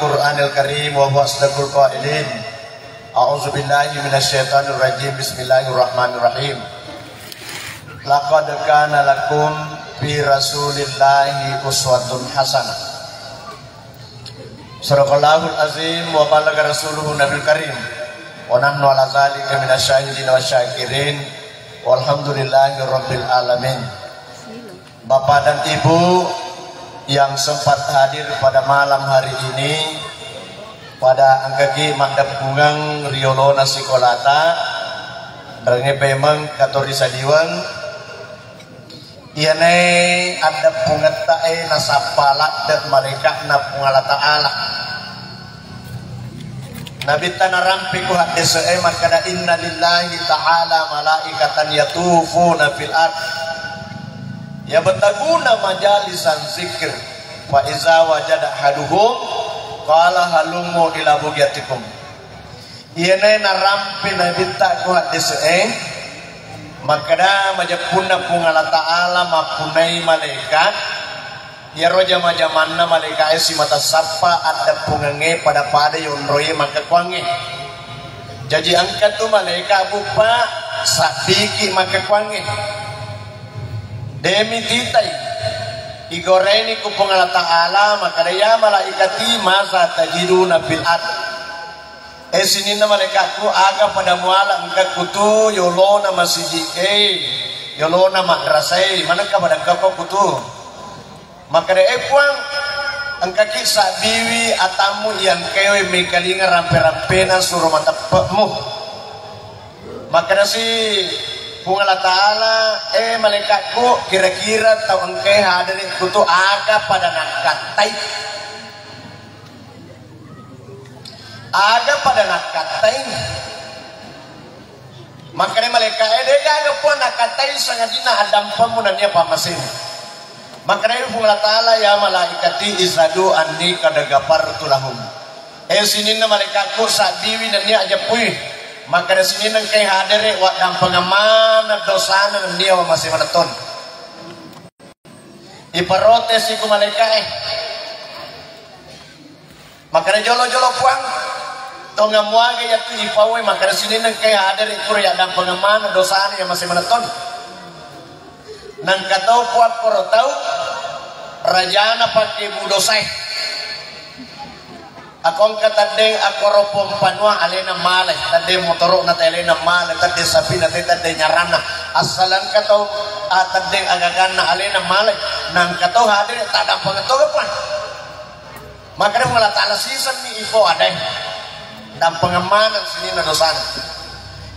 Qur'anil Karim wa huwa asdaqul qailin. A'udzu billahi minasyaitonir rajim. Bismillahirrahmanirrahim. Laqad kana lakum fi Rasulillahi uswatun hasanah. Sadaqallahul azim wa balagha rasuluhu nabil karim. Wa nahnu ala dzalika minasyahidin wasyakirin. Walhamdulillahirabbil alamin. Bapak dan Ibu yang sempat hadir pada malam hari ini pada angkagi mandap bungang riolo nasikolata dengan pemang katori sadiwan iane ada pungetae nasapalak dan mereka na pungala ta'ala nabi tanarampi ku hadis makana inna lillahi ta'ala malaikatan yatufuna fil ard ya betaguna majalisan zikir fa iza wajada haduhum qala halumu ila bugyatikum iene narampi nabi ta ku hadis makada majapuna pungala ta'ala mapunai malaikat ya roja majamanna malaikat si mata sapa ada pungange pada yonroye maka kwange jadi angkat tu malaikat bupa sabiki maka kwange demi titai igoreni ku pungala ta'ala maka ya malaikati masa tajiduna fil ard sini na malaikatku aga pada muala engkak kutu yolona masjid yolona madrasai manakah pada kau kutu maka puang engkak kisah biwi atamu yang kewe mekalinga rampe-rampena suruh matapmu maka si pungala ta'ala malaikatku kira-kira tahu engkau hadirin kutu aga pada nakatai aga pada nakatai makanya malaikat dia aga pun nakatai sangat dina adam pemunannya pamasin makanya pungala ta'ala ya malaikati izadu anni kadagapartu lahum sini na malaikatku sadiwi dan dia aja puih maka di sini nang kay hadere wa dang pangamana dosana ng dia masih manaton iparotes iku malaikat maka na jolo-jolo puang tonga muage ya tu ipawe maka di sini nang kay hadere iku ya dang pangamana dosana yang masih manaton nang katau puak korotau rajana pakai budosai akong katadeng akoropong panwa alena malay tade motorok na alena malay tade sapi na tade nyarana asalan kataw tadeng agagan na alena malay nang kataw hadir tadang pangatoga pa makanya wala ta'ala season ni ipo aday dan pengamanan sini na dosan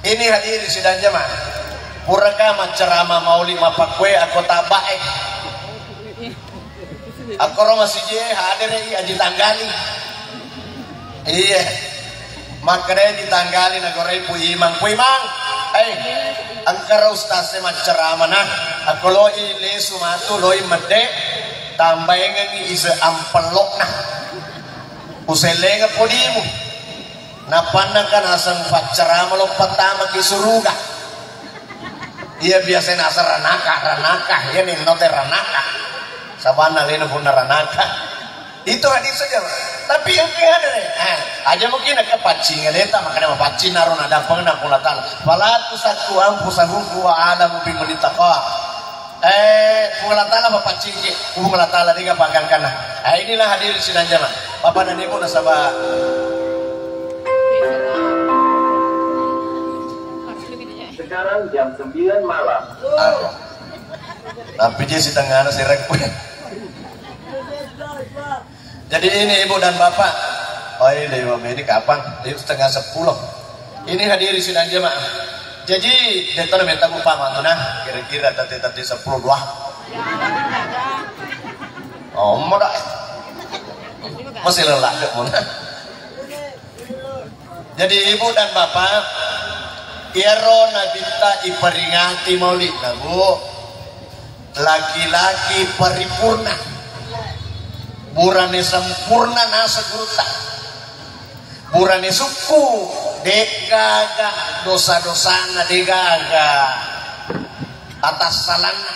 ini hadiri sidang jemaah puraka macerama mauli mapakwe ako tabae ako romasije hadir aji tanggali iya makanya ditanggalin agoray puimang angkara ustase macerama na ako lo ili sumatu lo imade tambayan ng isa ampalok na uselenga po di mo napanang ka nasang pacerama lo patama kisuruga iya biasa nasa ranaka yan yung note ranaka sabana lino po na ranaka itu hadis saja tapi yang kaya ada aja mungkin ada pacingan eta makanya mapacin naron ada pengenang kula ta'ala fala tusakku anfusakum wa a'lamu biman ittaqa kula ta'ala mapacin ke kula ta'ala diga pagangkana inilah hadir sidang jamaah Bapak dan Ibu nasabah sekarang jam 9 malam tapi dia si tengah si rek jadi ini Ibu dan Bapak ini kapan? Ini setengah 10 ini hadiri sidang jemaah jadi kita minta upah matuna kira-kira tadi 10 dua moda masih lelah dek muna jadi Ibu dan Bapak iaro nabita iperingati maulid Bu laki-laki paripurna burane sempurna nasa guruta burane suku degaga dosa-dosana degaga atas salana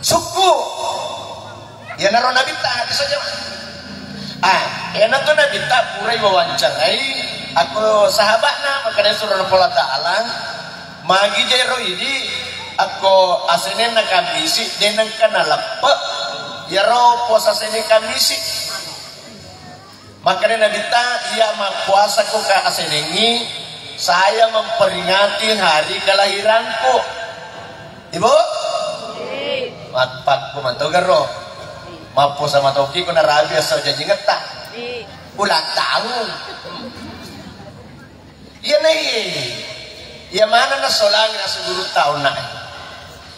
suku ya naro nabi tak saja enak tuh nabi tak purai wawancarai aku sahabatnya makanya suruh Allah Ta'ala magi jairo ini aku aslinya nak kamisi denang kana lepek ya ro puasa sini kamisi makanya nabi tak ia puasa ku ka asenengi saya memperingati hari kelahiranku ibu matpat ku mantu garo mapo sama toki ko na rabi asal janji ngetak ulang tahun iya nih iya mana na solangi na siguro tahun na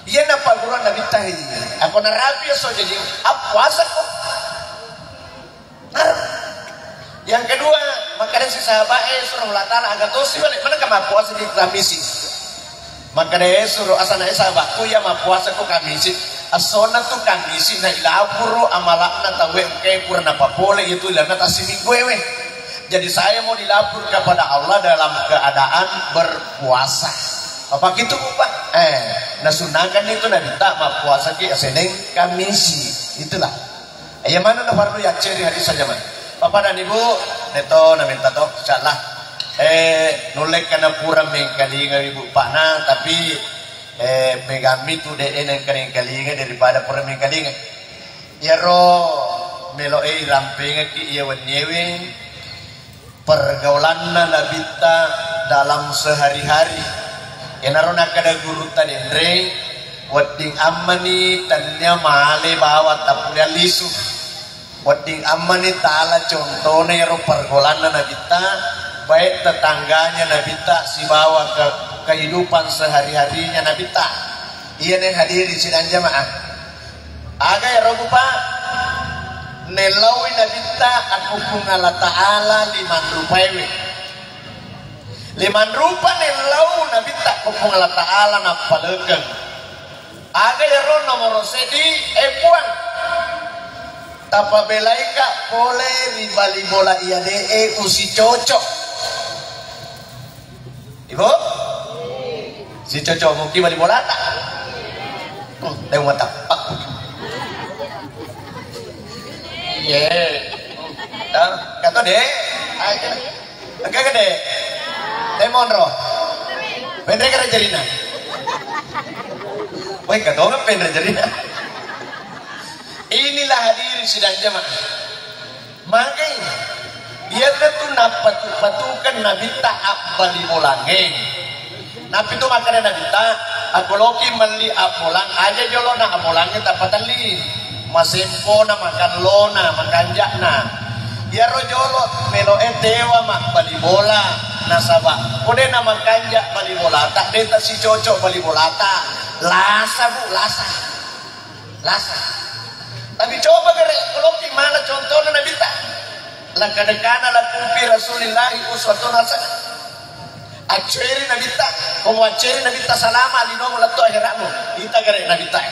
iya na paguran na bitahi ako na rabi asal janji puasa ko yang kedua makanya si sahabat suruh latara agak tosi balik mana ka puasa di kamisi makanya suruh asana sahabatku ya puasa ko kamisi asona tu kamisi na ilapuro amalak na tawe ke pura na papole itu ilana tasimingguewe jadi saya mau dilapur kepada Allah dalam keadaan berpuasa apa gitu Pak nasunakan itu na minta puasa ki aseneng kamisi itulah ya mana na fardu ya ceri hadis saja man Bapak dan Ibu neto na minta to insyaallah nulek kana pura mengkalinga Ibu Pak na tapi megami tu de eneng kaling kalinga daripada permen kalinga ya ro melo rampinga ki iya wanyewe pergaulan na nabita dalam sehari-hari enaro nakada guru tadendre wading amani tanya male bawa tapulia lisu wading amani taala contohnya ya ro pergaulan na nabita baik tetangganya nabita si bawa ke kehidupan sehari-harinya Nabi tak iya nih hadir di sidang jamaah aga ya rogu pak nelawi Nabi tak aku Allah Ta'ala liman rupa nelau Nabi tak kupung Allah Ta'ala napalegang aga ya ro nomor sedi puan tapa belaika boleh ribali bola iya de usi cocok ibu si cocok mungkin balik bola tak lewat tak ye kata deh agak gede lemon roh pendek kena jarina woi kata orang pendek jarina inilah hadirin sidang jamaah makanya dia tuh patukan nabi tak bali bolangeng nabi itu makanan nabi tak aku loki meli apolang aja jolona apolangnya tapatan li masempo na makan lona makan jakna ya rojolo melo dewa mak bali bola nasaba kode na makan jak bali bola tak deta si cocok bali bola tak lasa bu lasa tapi coba gere loki mana contohnya nabi tak lakadekana lakupi rasulillahi uswatun hasanah aceri nabi tak komo aceri nabi tak salama linomo lato akhiramu kita gere nabi tak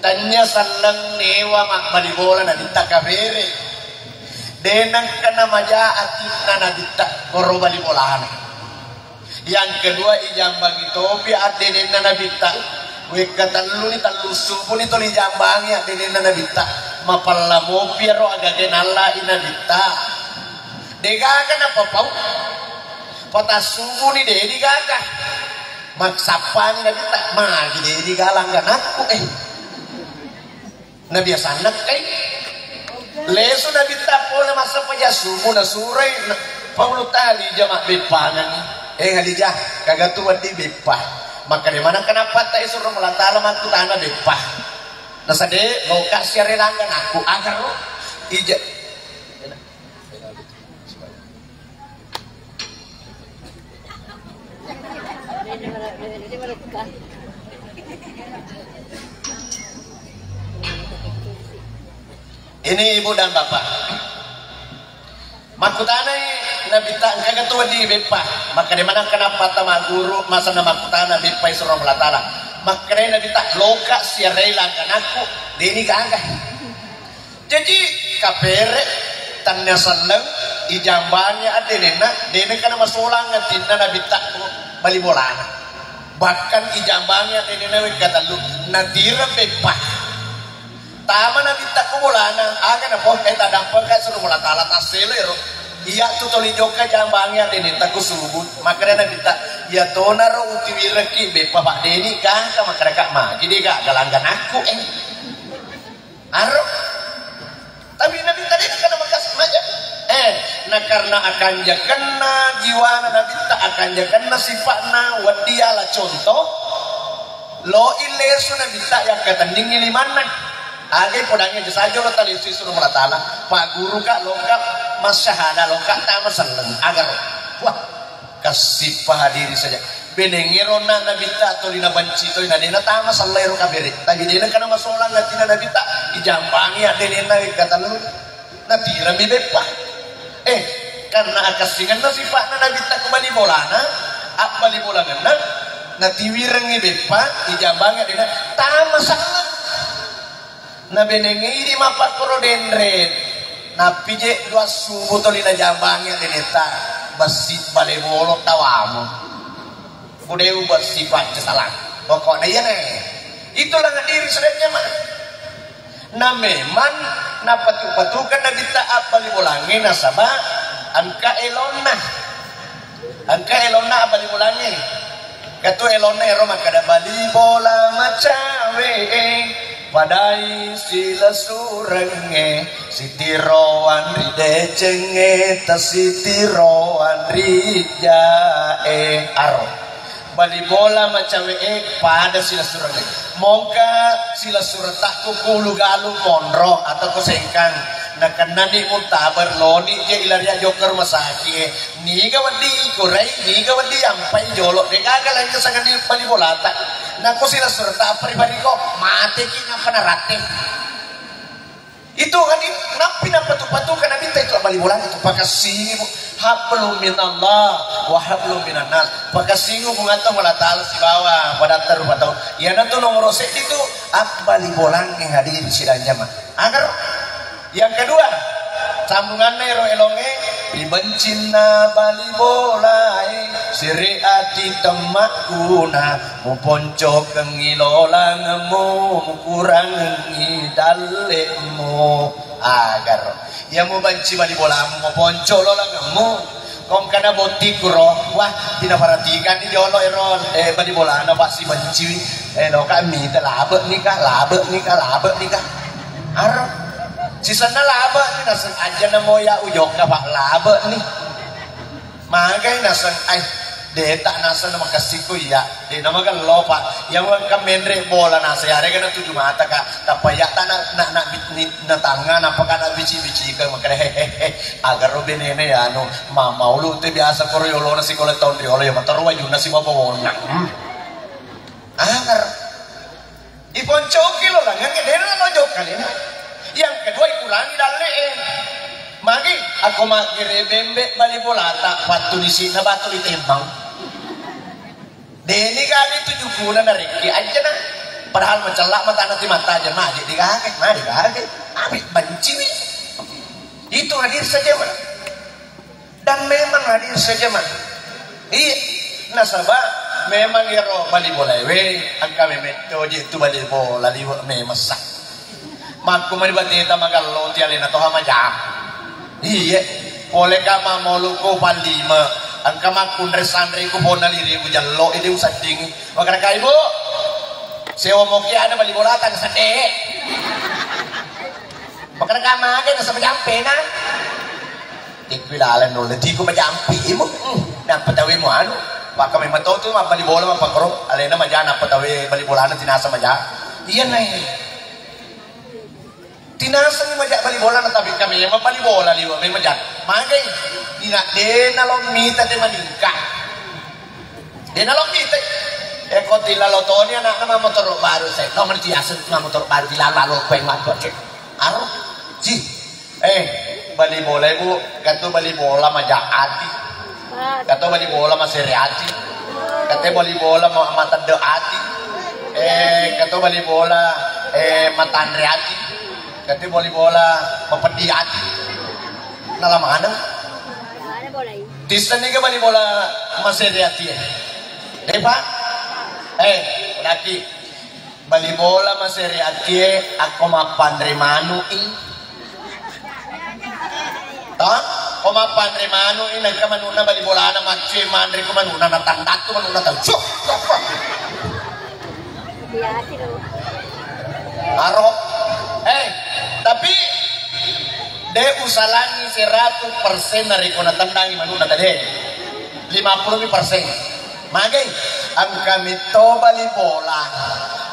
tanya sallang newa mak malibola nabi tak kabere denang kana majaatina nabi tak koro balibolahan yang kedua ijambang itu adena nabi tak wekatan lu ni talusu pun itu ijambang ya adena nabi tak mapalla mo piero agage nalla inabita degaga na papaw patasubo ni dedi gaga magsapang nabita magi dedi galang ganakku nabiasa anak kay leso nabita po na masa pajasubo na suray paulo tali jamak bepangan halija kagatuan di bepah maka di mana kenapa tak isuruh melatala mantu tanah bepah nasa de loka siya rilangan aku agar lo ija ini ibu dan bapak makutanay nabita ang kagatua di bepah maka di mana kenapa tama guru masa na makutana bepah isuruh melatala makanya nabita loka siya rilang kanako dini kaagay jadi kapere tanya saleng ijambannya adenena dene kana masulang ngatinna nabita balibolana bahkan ijambannya adenena katalu nadira bepah tama na bitta ko bola na aga na po kay tadang pagka suno mula tala taselero iya tutuli joka jambangnya deni taku subut makanya na bitta ya tona ro utiwiraki be papa deni ka makara ka ma jadi ka galanggan aku aro tapi nabi tadi kana makas maja nah karena akan jakanna jiwana nabi tak akan jakanna sifatna wadiala contoh lo ilesu nabi tak yang ketanding limanan age podangnya saja lo tali susu meratala pak guru kak lengkap mas syahada lengkap tama seneng agar wah kasih hadiri saja benengirona nabi tak atau dina banci to ina dina tama sallero kabere tapi dina kana masolang ngatina nabi tak dijambangi dina kata lu nabi rami bepa karena akasingan na sifatna nabi tak kembali bolana bali bolangan na tiwirengi bepa dijambangi dina tama salah na benengi di mapak koro dendret na pije dua subuh to dina jambangi dina basit bale bolok tawamu udah buat sifat kesalahan pokoknya ya nih itulah diri sebenarnya mah nah memang na patu-patukan na kita apa diulangi nasabah angka elona apa diulangi katu elona ero makada bali bola macawe padai sila surenge sitiroan ridecenge tasitiroan rijae aro bali bola macawe pada sila surenge moga sila surat kulu galu monro atau kusengkang na kanani mutabar loni je ilaria joker masaki ni gawadi kurai ni gawadi ampai jolok de kagalan kesangan di bali bola tak na ko sila surat pribadi ko mate ki nga panarate itu kan napi na patu-patu kan nabi itu bali bola itu pakasih hablum minallah wa hablum minannas pakasih mengatong wala taala si bawah pada terbatau ya nanti nomor set itu bali bola yang hadir di sidang mah agar yang kedua sambungannya ro elonge dibencina bali bola siriati temakuna mu ponco kengilola ngemu mu kurang ngidalemu agar ya mu benci bali bola mu ponco lola ngemu kong kana botik ro wah tidak perhatikan di jolo ero bali bola na pasti benci no kami labet nikah arep sisana laba ni nasan aja na moya uyok ka pak laba ni magay nasan ay deta nasan na makasiko ya di na magal lopa yang ka menre bola nasa yare ka na tujuh mata ka tapaya ta na tanga na paka na bici ka makare agar ro benene ya no mamaulu te biasa koro yolo na si kolekton riolo ya matarwa yun na si mabawona agar iponcoki lo lang yang kedena lo jok kalina yang kedua ikurangi dalek magi aku makire bembe bali bolata waktu di sini batu ditembang deni kali 7 bulan dari aja nah padahal mencelak mata nanti mata aja magi dikakek abis benci itu hadir saja mah dan memang hadir saja mah iya nasabah memang ya roh bali bola angka memeto itu bali bola di memesak magku manibati tamagallo ti alina to hamaja iya oleh kama moluko palima ang kamakun resandre ko bonaliri ko jallo ide usading wakara kay mo sewa mo kya ada bali bolatan sa de wakara kama ade sa majampe na ikwilalan no di ko majampi mo nang patawi mo ano baka may matoto mabali bola mapakro alena majana patawi bali bolana tinasa maja iya na tinasang majak bali bola na tabi kami yang bali bola liwa may majak magay ina dena lomita te maningka dena lomita ko tilalotoni anak nama motor baru saya nomor tiasan motor baru dilalalo ko yang magko cek aro ji bali bola ibu kato bali bola majak ati kato bali bola maseriati kato bali bola matande ati kato bali bola matandreati kati boli bola mapedi hati nalama ada disini ke boli bola masih hati pak laki bali bola maseri akie ako mapandrimano toh ko mapandrimano nagkamanuna bali bola na matche mandri ko manuna natandat ko manuna tagsok aro tapi de usalangi 100% na riko natandangi manuna tadi 50%. Magay, ang kami to bali bola,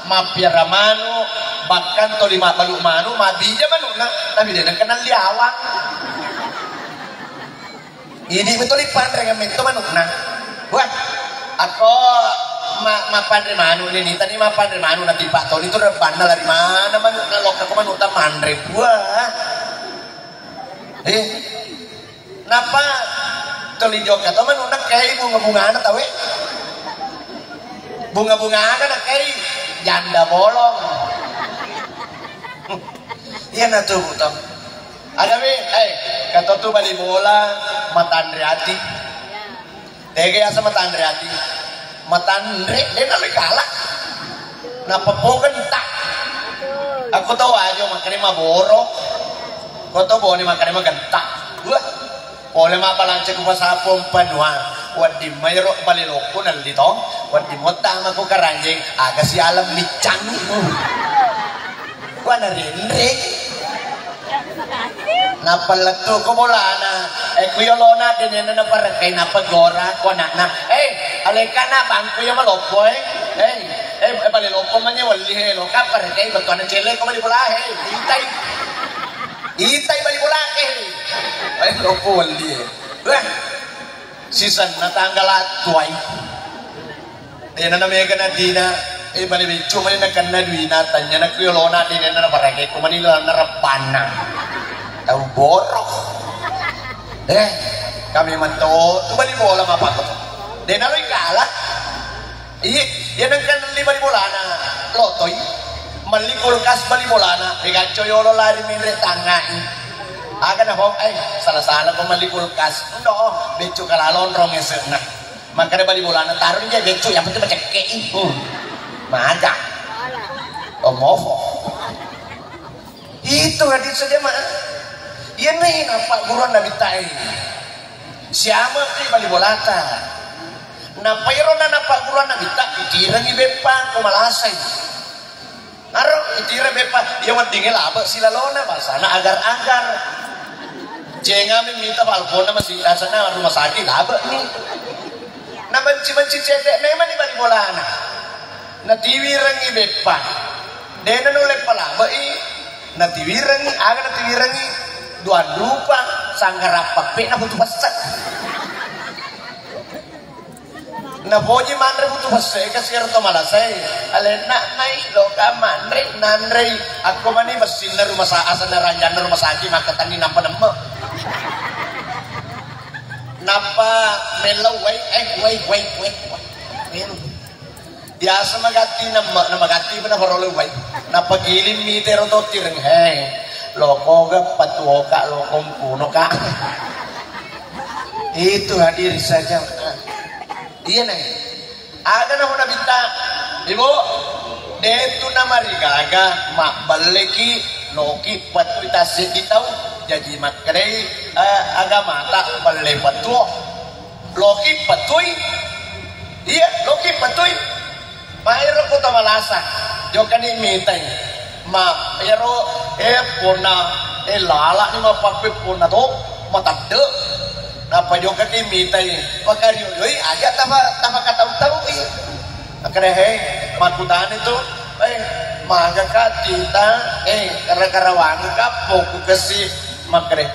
mapiramano, bahkan to 5 balumano, mabija manuna, nabi din ang kanang liawang. Hindi mo to lipandre kami to manuna. Wah, ako mapandre mano ni tani mapandre mano na tipa to dito na banda lari mana man kalok ko manuta mandre buah. Napa tulijok ka to manuna kay bunga-bunga na tawe. Bunga-bunga na kay janda bolong. Iya na to butam. Agami, kato to bali bola matandre ati. Tege asa matandre ati. Matandre din na kala. Napapogan tak. Ako to ayo makani maboro. Ko to bo ni makani maganta. Wah. Oleh mapalanche ko sa pompanwa. Wadi mayro baliloko nandito. Wadi mo tama ko karanjing. Aga si alam ni Chang. Wana rinre. Napalato ko mula na. Kuyolona din yan na parang napagora ko na. Alika na bang kuya malopo baliloko man niya wali lo ka parang bato na chile ko malibulahe. Itay balibulake. Ay loko wali sisan natanggal atuay din na namega na di na balibicho man na kan na duina tanya na kuyolona din na parang ko manila narapana tau borok kami man to bali bola mapakot din na rin kala yan ang kan 5,000 na lotoy malikul kas bali bola na igacho yolo lari minre tangain aga na ho salah-salah ko malikul kas no becho kalalon rong esena makanya bali bola na taruh dia becho yang penting macekei maga omofo itu hadis saja mah yan nih apa guruan nabi tay siapa kay bali bola ta napayro na napa guruan nabi ta itirang ibepa kumalasay aro itira bepa yang pentingnya laba sila lona basana agar-agar jangan minta balkon masih rasanya rumah sakit laba nih na benci-benci cedek memang di bali bolana na tiwirangi bepa dena nolek palaba na tiwirangi aga na tiwirangi duan rupa sanggarapak pe na butuh pasak na boji mandre butuh pasak kasir to malasay alena mai loka mandre nandre ako mani mesin na rumah sakit asa na ranjan na rumah sakit makatani nampa nemme napa melaw wait biasa magati na magati pa na parolo wait napagilim mitero to tireng loko ka patuo ka lokong puno ka itu hadir saja iya na ada na ho nabita ibo deto na marigaga mabaleki loki patuita seditaw jadi makrei agama tak balai patuo loki patui iya loki patui mahiro ko tamalasa yo kani mitay ma pero puna lala ni mapagpe puna to matadde napa yo kani mitay pagkaryo yoy aja tama kataw-taw akrehe matudan itu maga ka tita karawang ka poku kasi makre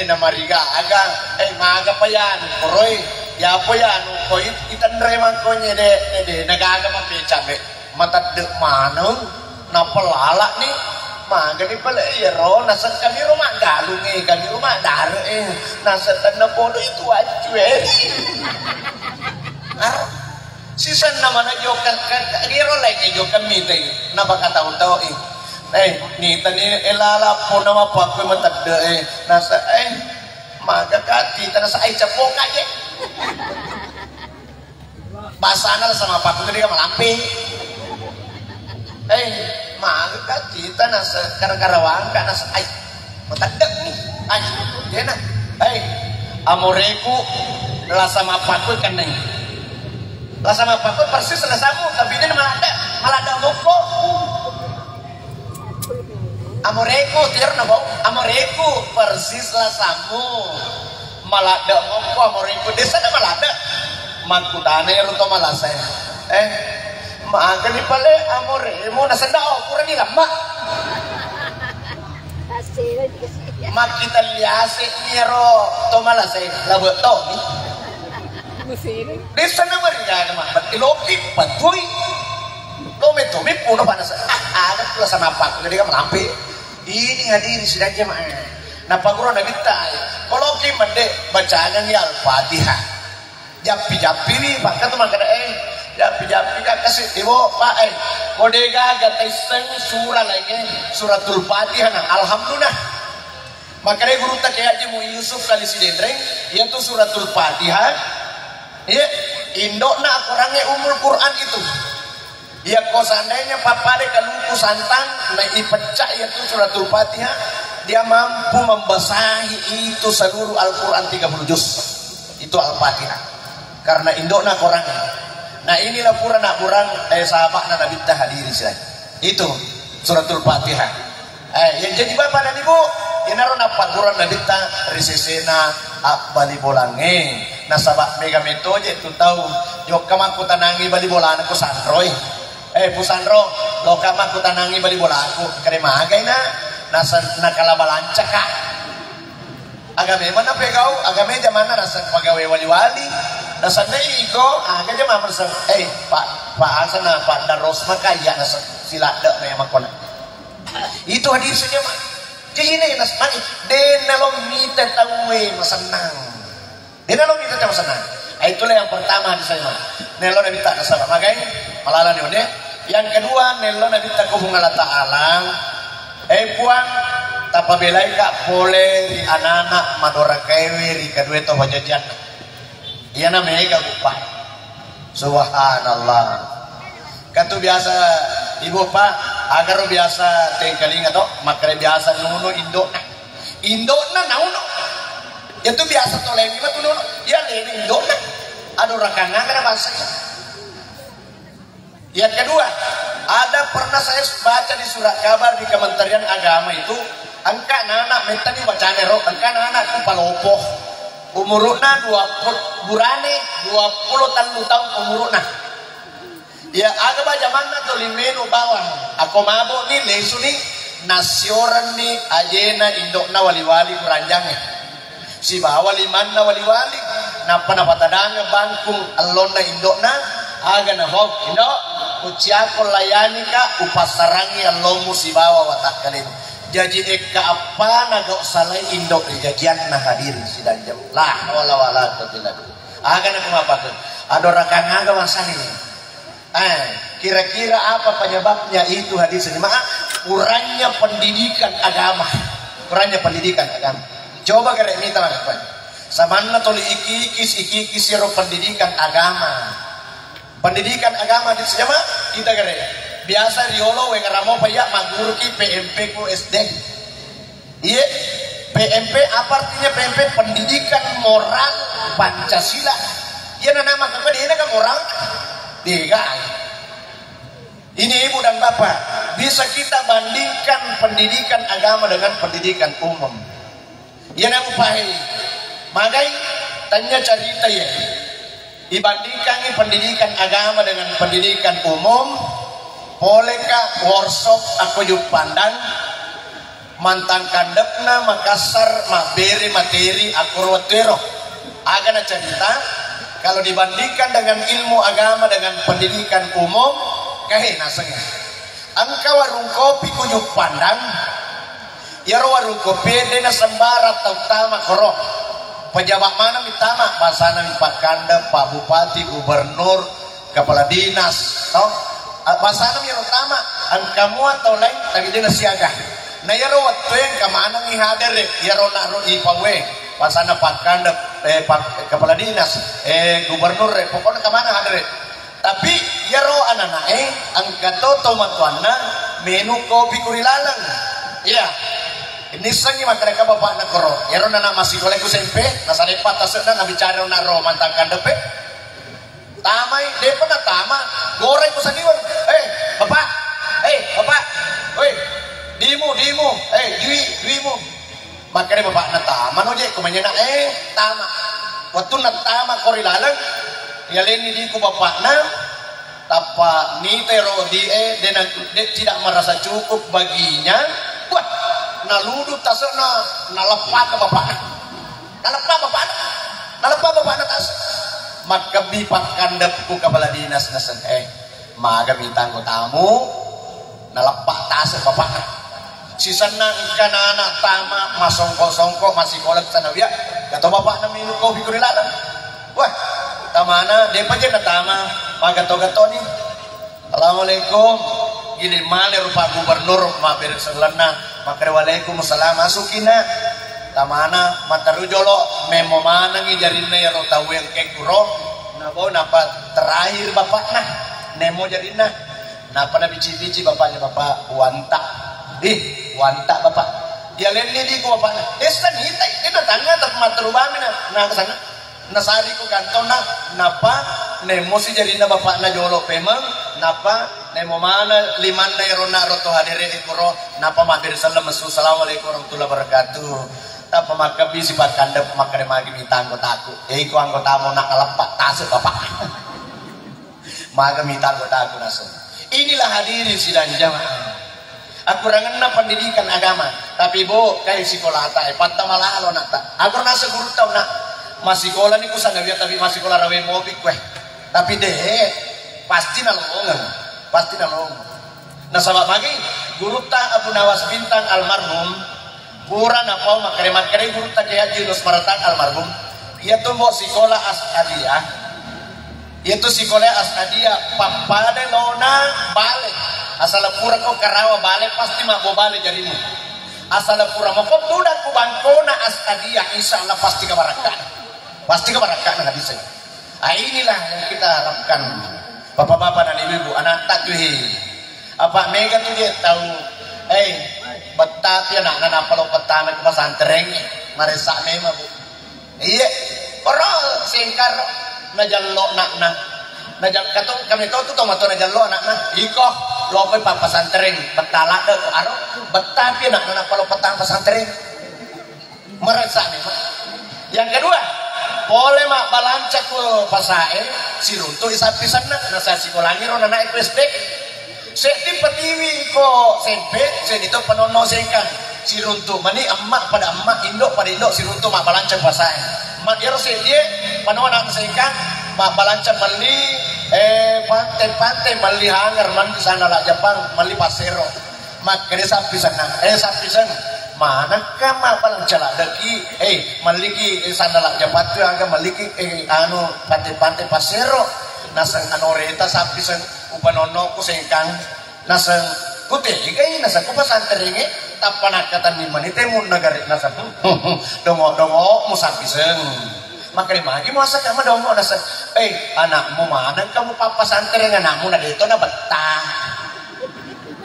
na mariga aga maga pa yan koroy ya po yan koy itandre man ko de nagaga mapecha matadde manong napalala ni maga ni pala iro nasa kami rumah galung kami rumah dar nasa na podo itu aja sisan naman na jokan giro like jokan mitay napakataw-taw nita ni elala po na mapakwe matagda nasa magakati nasa chapo kaya basa na sa mapakwe ka malampi Maka kita nasa karawang ka nasa ay matagdag ni ay yan na amoreku lasa mapakoy kanay lasa mapakoy persis lasa mo tapi din malada mo ko amoreku tiar na ba amoreku persis lasa mo malada mo ko amoreku desa na malada magkudana yung to malasay maaga ni pala amore mo nasa dao kurang ni lama makita liase niro to malasay labo to desa na mariya naman ba't iloki patuy tumi puno pa nasa agad pula sa mapak jadi ka malampi ini hadirin sidang jemaah napaguro na bitay koloki mande bacaan ni al-fatihah japi-japi ni baka tu makada japi-japi ka kasi ibo pa bodega gatay sang surah lagi suratul fatihah na alhamdulillah makanya guru tak kaya je mu Yusuf kali si dendreng yaitu suratul fatihah ya indok na kurangnya umur Quran itu ya kau seandainya papade kalungku santang na ipecah yaitu suratul fatihah dia mampu membasahi itu seluruh Al-Quran 30 juz itu Al-Fatihah karena indok na kurangnya. Nah inilah kurang sahabat na Nabi hadiri sila. Itu suratul Fatihah. Yang jadi bapak dan ibu, inaro na paguran Nabi risesena bali bolange. Nasabak mega metoje tu tahu. Yo kamang ku tanangi bali bolan ko sanroy. Pusanro, lo kamang ku tanangi bali bolan ko kare magay na nasa nakalabalanca ka. Agame mana pegau, agame zaman na nasa pagawe wali-wali. Nasa naigo, aga jama mersa, Pak Asana, Pak Daros makaya nasa sila dak na yang makona. Itu hadir saja mak. Jadi ini nas mani, denalom mita tawe masenang. Denalom mita tawe masenang. Itulah yang pertama di saya mak. Nelo nabi tak nasabah, makanya malala ni onde. Yang kedua nelo nabi tak kuhung Allah Taala. Puan tapabelai kak pole ri anak-anak madora kewe ri kedua to bajajan. Iya namanya upah. Subhanallah. Katu biasa ibu pak agar biasa tengkaling atau makre biasa nuno indok na nauno. Itu biasa to lagi mah nuno. Ya leni indok na. Aduh rakangan kana bahasa. Yang kedua, ada pernah saya baca di surat kabar di Kementerian Agama itu angka anak mentani bacaan ero angka anak ku palopo umurna 20 burane 20 tahun umurna ya aga baca mana to limeno bawang ako mabo ni lesu ni nasioran ni ajena indokna wali-wali kuranjangnya si bawa liman na wali-wali napa napatadanga bangkung allona indokna aga na hok indok uciako layani ka upasarangi allomu si bawa watak kalin jadi eka apa naga usalai indok jajian na hadir sidang jam lah wala tidak aga na kumapakeun ado rakan aga masani kira-kira apa penyebabnya itu hadis ini kurangnya pendidikan agama coba kira ini teman samanna toli ikikis yaro pendidikan agama di sejama kita kira biasa riolo we ngaramo paya maguru ki PMP ku SD. Iya, PMP apa artinya PMP? Pendidikan moral Pancasila. Iya nama kakak dia kan moral. Tiga. Ini ibu dan bapak bisa kita bandingkan pendidikan agama dengan pendidikan umum. Iya nama pahai. Magai tanya cerita ya. Dibandingkan pendidikan agama dengan pendidikan umum. Bolehkah workshop aku yuk pandang mantan kandepna Makassar maberi materi aku rotero agak cerita kalau dibandingkan dengan ilmu agama dengan pendidikan umum kahe nasanya angka warung kopi ku yuk pandang ya warung kopi dena sembara terutama koro pejabat mana mitama pasana Pak Kandep Pak Bupati Gubernur Kepala Dinas pasana yang utama kamu atau lain tadi dia siaga na yaro waktu yang kemana nih hadir yaro naro ipawe pasana Pak Kandep Pak Kepala Dinas Gubernur pokoknya kemana hadir Tapi ya ro anak ang katoto matuana menu kopi kurilalang. Iya. Ini sangi mereka bapak nak koro. Ya ro nana masih kolek sempe, nasa depat tasena na bicara na ro mantangkan depe. Tamay, depa na tama. Goreng ko sa niwan. Bapak. Bapak. Dimu. Dimu. Makanya bapak na tama no je kumanya na tama. Waktu na tama korilalang. Yalin di ko bapak na tapa ni tero dan tidak merasa cukup baginya. Wah, naludut tasna nalepak ke bapak na. Nalepak bapak na tas. Maka bipak kandap ku kepala dinas nasan maga bintang ko tamu nalepak tas bapak na. Sisana ikanana tama masongko masih kolek sana biya. Kata bapak na minum kopi kurilalang. Wah, tamana depa je na tama magato-gato ni. Assalamualaikum. Gini male rupa gubernur mampir selena. Makare waalaikumsalam masukina. Tamana mataru jolo memo mana ngi jarina ya ro tahu yang kekuro. Nabo napa terakhir bapak nah. Nemo jarina. Napa na bici-bici bapaknya bapak wanta. Wanta bapak. Dia leni di ko bapak nah. Estan hitai tanya tapi mataru bami na kesana. Nasari ko kantona napa nemo si jarina bapak na jolo pemeng napa nemo mana liman na irona roto hadire ikuro napa mampir salam assalamualaikum warahmatullahi wabarakatuh tapa makabi sifat kandap makare magi minta anggota aku ko anggota mo nakalepak tasuk bapak maga minta anggota aku nasun. Inilah hadirin sidang jamaah. Aku rangenna pendidikan agama tapi bo kayak sekolah ta patta malalo nak ta aku nasa guru tau nak masih sekolah ni kusang biar tapi masih sekolah rawe mobil kue tapi deh pasti nalongan nah sama pagi guru tak Abu Nawas Bintang almarhum kurang apa makare guru tak kayak Jinus Maratang almarhum ia tuh mau sekolah Asadiah itu sekolah Asadiah papada lona balik asal pura kau karawa balik pasti mau balik jadimu asal pura mau kau budak ku bangkona Asadiah insya Allah pasti kebarakan nggak bisa. Inilah yang kita harapkan bapak-bapak dan ibu-ibu anak takwi apa mega tuh dia tahu betat ya nak napalo petana ke pesantren marisa mema bu iya orang singkar najallo nak najal katong kami tahu tuh tomato najallo nak iko lo pe pesantren betala deh aro betat ya nak napalo petang pesantren marisa mema. Yang kedua boleh mak balancak ko pasae sirunto isapisan na nasa sikolangi ro na SD seti petiwi ko sempe sedito panono sengkan sirunto mani emak pada emak indok pada indok sirunto mak balancak pasae mak yero sedie panono sengkan mak balancak beli pantai beli hangar man di sana lah Jepang beli pasero mak kene sapisan na sapisan mana kama palang cala daki maliki sandala japat aga maliki anu pantai pasero nasang anoreta sapi sang upanono ku sengkang nasang kute kay nasang ku pesantren tapanakatan ni manite mun nagari nasang dongo mo sapi sang makari magi mo asa kama dongo nasang anakmu mana kamu papasantren anakmu na dito na betah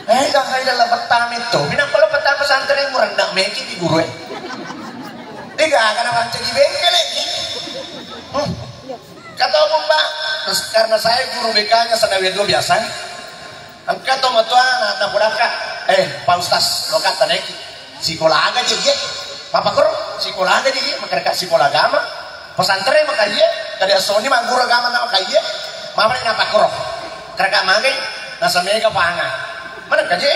kaya dalam petang itu binang kalau petang pesantren murah nak meki di guru tiga karena baca di bengkel lagi kata omong pak terus karena saya guru BK nya senawir dua biasa kata matuan anak budaka Pak Ustaz lo kata neki sekolah aja jadi papa koro sekolah aja jadi mereka sekolah agama pesantren maka dia dari asoni mah guru agama nama kaya mama ngapa koro mereka magai nasa mega panga mana kaje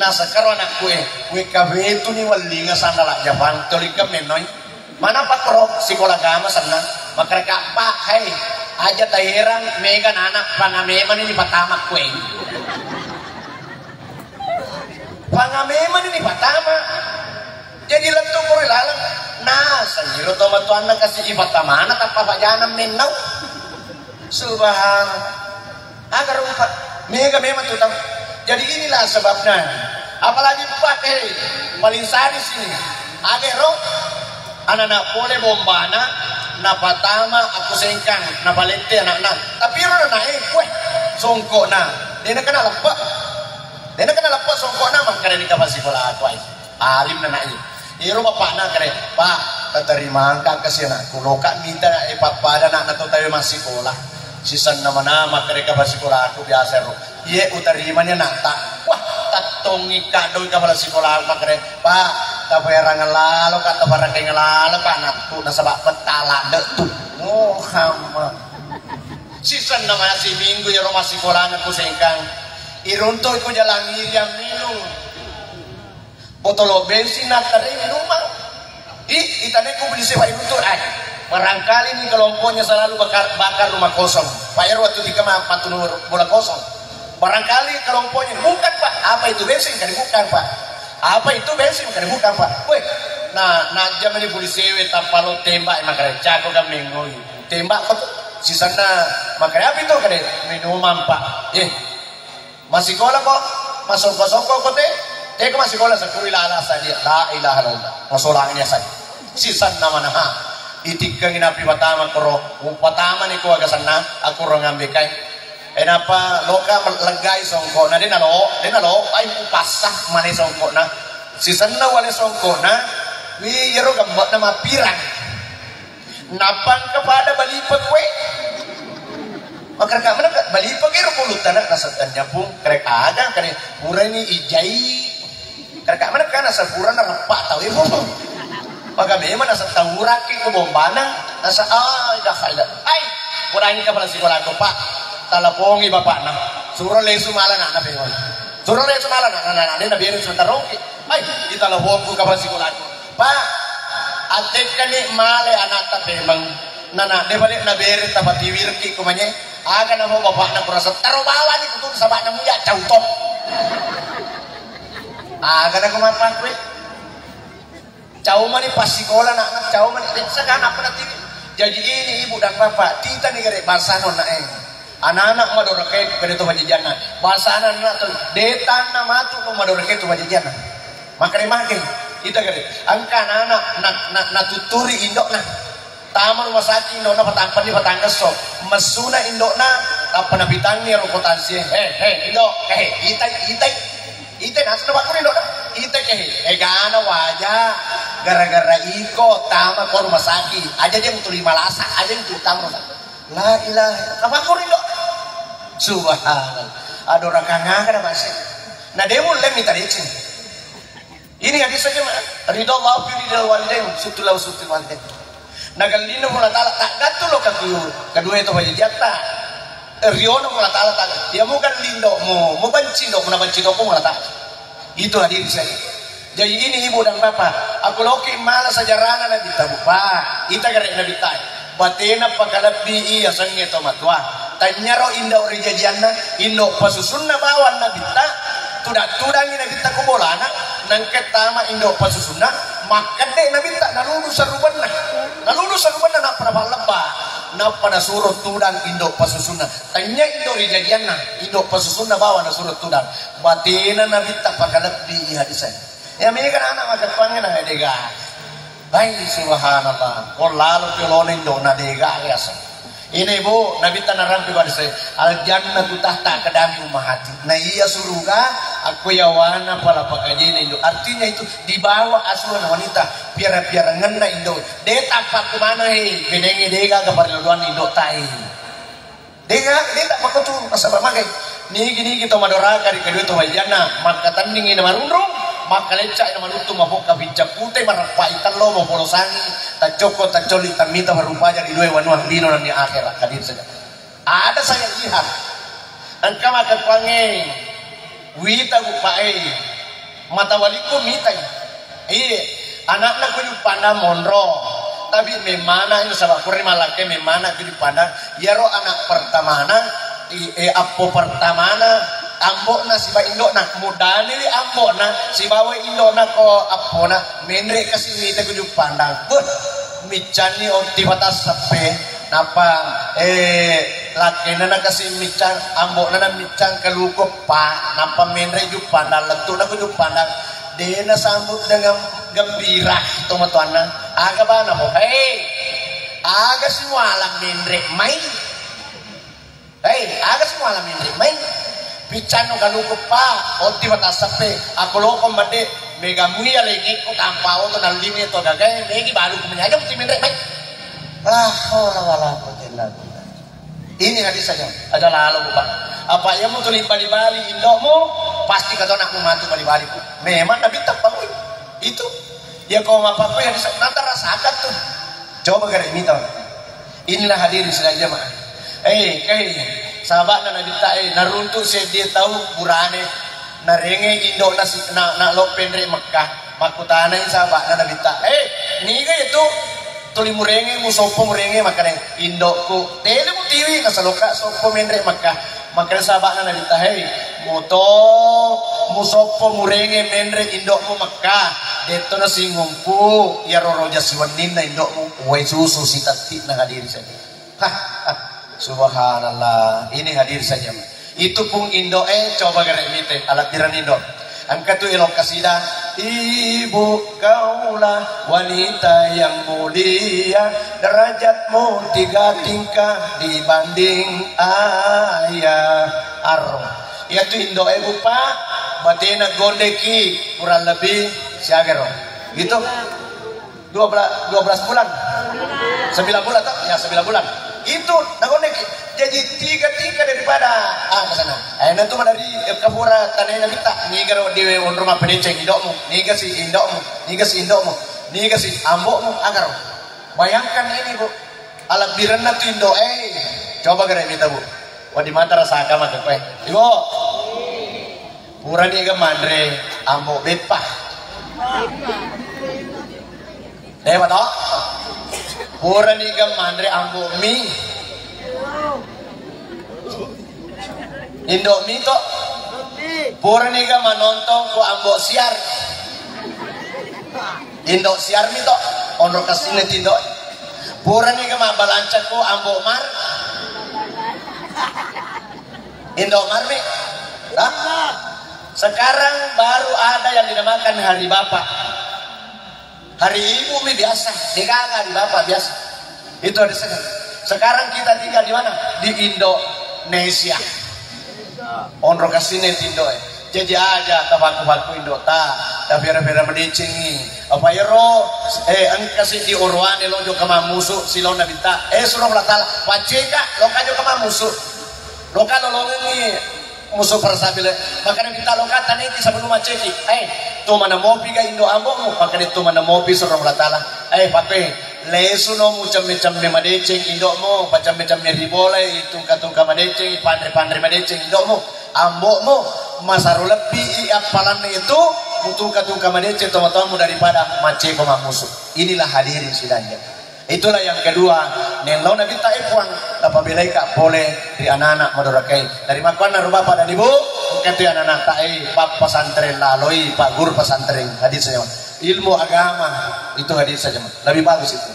nasa karo anak kue kabe itu ni wali nga sana lah Japan tolika menoy mana pak kro sekolah agama sana maka pak aja tahirang mega anak pangameman ini patama kue pangameman ini patama jadi lentung kuri lalang nasa nyiro tomat tuan kasih patama anak tanpa pak janam nenau subhanallah agar umpat mega memang tuh tahu. Jadi inilah sebabnya apalagi pakai paling sadis ini agero anak-anak boleh bombana na patama ako sengkang na palete anak tapi ro na kue songko na di na kana lepa songko na makare di kapasi pala ako ay alim na iro bapak na kare pak terima ka kasi na kuno ka minta ipapada na nato tayo masikola sisan naman na makare kapasi pala ako biasa ro iye utarima niya nata wah tatong ikadoy ka pala sikola makare pak taperangan lalu kata barang dengan lalu kan aku nasabak petala dek tuh Muhammad sisan nama si minggu ya rumah sekolah aku sengkang irunto iku jalan iriam minum botol bensin nak tarik minuman itane ku beli sewa irunto barangkali nih kelompoknya selalu bakar rumah kosong Pak RW waktu tiga matunur bola kosong barangkali kelompoknya bukan Pak apa itu bensin kan bukan Pak apa itu bensin kan bukan Pak weh nah jam ini polisi tanpa lo tembak makanya cako kami ngoi tembak kok sisana makanya apa itu kan minuman Pak masih sekolah kok masuk kosong kok teh masih sekolah sekuri lala saja la ilaha illallah masolahnya saja sisana mana itikang inapi patama koro patama ni ko agasana aku ro ngambekai enapa loka legai songko na din alo ay upasah mali songko na sisanna wale songko na wi yero gambot na mapirang napang kepada balipag we makarka mana balipag ero pulutan na nasatan niya pong karek aga kare pura ni ijay kareka mana ka nasa pura na rapa tawi mo pagabi man nasa tawuraki ko bombana nasa dakala ay kurangi ka pala sikola ko Pak talapongi bapak na suruh lesu malah nak nabi suruh lesu malah nak dia nabi itu taroki ay italapong ko kapal sikola ko Pak atik kani male anak tapi memang nana dia balik nabi itu tapati wirki kumanya aga na mo bapak na kurasa taro bawa ni kutu sabak na muya cautok aga na kumapan ko cau mani pas sikola nak cau mani sekarang apa nanti jadi ini ibu dan bapak kita nih gede basanon na anak-anak madorake kene to majijana bahasa anak tuh detan na matu ko madorake to majijana makare make kita gede angka anak na tuturi indok na taman rumah sakit indok na patangpan di patangkeso mesuna indok na apa na bitangi rokotansi indok ite nas na bakuri indok na ite gana wajah gara-gara iko taman ko rumah sakit aja dia mutu 5 lasa aja mutu taman rumah sakit la ilaha apa ko indok subhanallah ada orang kanga kada masih nah dia mulai minta izin ini hadis saja ridha Allah fi ridha walidain sutulau sutul walidain nagalino mula tala tak gato lo kedua itu wajib jata riono mula tala tak ya bukan lindo mo banci do muna banci do mula tak itu hadis saya jadi ini ibu dan bapak aku loki malas sajarana na bitabu Pak ita garek na bitai batena pakalabi iya sangye to matwa tanyaro inda ori jadianna indo pasusunna bawan na bitta tudangi na bitta ko bolana nang ketama indo pasusunna makade na bitta nalulu sarubanna na para balaba na pada suruh tudang indo pasusunna tanya indo ori jadianna indo pasusunna bawan na suruh tudang batena na bitta pakalabi iya disay ya mi kan anak magapangin na dega ay subhanallah ko lalo pilonin do na dega ayasa ini bu nabi tanaram pi saya al jannatu tahta kadami ummahati na iya surga aku yawana pala pakajina indo artinya itu di bawah asuhan wanita piara-piara ngenna indo de tapak kemana benengi dega ka parloduan indo tai dega pakotu asaba magai ni gini kita madora kari kedua to wajana maka tanding ina marunrung maka lecak ina manutu maboka bijak putih marapaitan lo mau polosangi tak coko tak coli tak mita merupanya di dua wanuang dino dan di akhirat hadir saja ada saya lihat engkau makan pange wita gupae mata waliku mita anak-anak kuju pandang monro tapi memana itu sama kuri malake memana kuju pandang yaro anak pertamana apo pertamana ambok na si ba indo na mudani li ambok na si bawa indo na ko apo na menre kasi mita kuju pandang micani onti batas sape napa laki na kasi micang ambok na micang kaluko pa napa menre ju pandang letu na kuju pandang dia sambut dengan gembira itu matuana aga ba na mo aga semua alam mendrek main. Aga semua alam mendrek main. Picano kaluko pa, oti matasape. Ako loko made mega muya lagi ko tampao to nalimi to gagay. Megi baru ko menyaga ti mendrek main. Wala ko tenan. Ini hadis saja. Ada lalu Pak. Apa yang mau tulis bali-bali indokmu pasti kata nak membantu bali-bali. Memang Nabi tak pakai itu. Ya kau apa yang nanti rasakan tuh. Coba gara ini tahu. Inilah hadirin saja mah. Sahabat Nabi tak naruntuk dia tahu burane narenge indo na lo pendre Mekah makutana sahabat Nabi tak. Ni itu tuli murenge musopo murenge makane indokku tele mu tiwi kasaloka sopo mendre Mekah makane sahabat Nabi tak moto musopo murenge mendre indokmu Mekah deto na singumpu ya roroja siwanin na indokmu we susu sitati na hadir saja. Subhanallah, ini hadir saja. Itu pun indo coba gara imite alat diran indo. Angkat tu elok kasidah. Ibu kaulah wanita yang mulia, derajatmu 3 tingkah dibanding ayah. Arro. Ya tu indo ibu pak, batina gondeki kurang lebih siagero. Gitu. 12 bulan. 9 bulan tak? Ya 9 bulan. Itu nagonek jadi 3 tingkat daripada kesana. Nanti dari kapura tanahnya kita niga di rumah peneceng indokmu, niga si indokmu, niga si indokmu, niga si ambokmu agar. Bayangkan ini bu, alat birana tu indo coba gara minta bu. Wadi mata rasa agama ke kue. Ibu, pura niga mandre ambok bepah. Betul? Pura niga mandre ambo mi Indomie to pura niga manonton ko ambo siar Indo siar mi to onro kasine tindo pura niga mabalanca ko ambo mar Indo mar mi sekarang baru ada yang dinamakan hari bapak. Hari ibu mi biasa, dikagak di bapak biasa. Itu ada sekarang kita tinggal di mana? Di Indonesia. Onro kasine tindo jadi aja tabaku Indo ta, tapi ada mendicingi. Apa ya ro? Angkasi di orwane lo jo kama musuh silon na binta. Suruh latal, paceka lo kajo kama musuh. Lo kan lo ngi musuh persabile. Makanya binta lo kata nih sebelum maceki. Tu mana mopi ga indo ambokmu makanya tu mana mopi suruh latala pakai lesu no macam-macam madeceng indokmu macam-macam ribole tungka-tungka madeceng pandre-pandre madeceng indokmu ambokmu masaru lebih apalan itu tungka-tungka madeceng tomo-tomo daripada maceko mamusuh. Inilah hadirin sidanya. Itulah yang kedua nelo nabi tak puang apabila ika boleh di anak-anak madorakai dari makan naruh bapak dan ibu kata anak-anak tak pak pesantren laloi pak guru pesantren hadis saja ilmu agama itu hadis saja lebih bagus itu.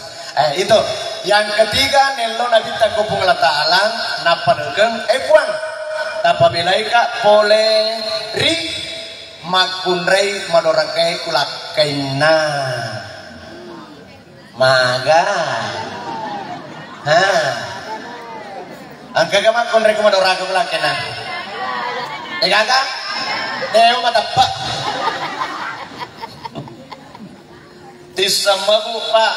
Itu yang ketiga nelo nabi tak kupung ta'ala napadegen puang apabila ika boleh ri makunrei madorakai kulakaina maga angka gama kon rek madora ko lakena gaga deo matapa tisama bu pak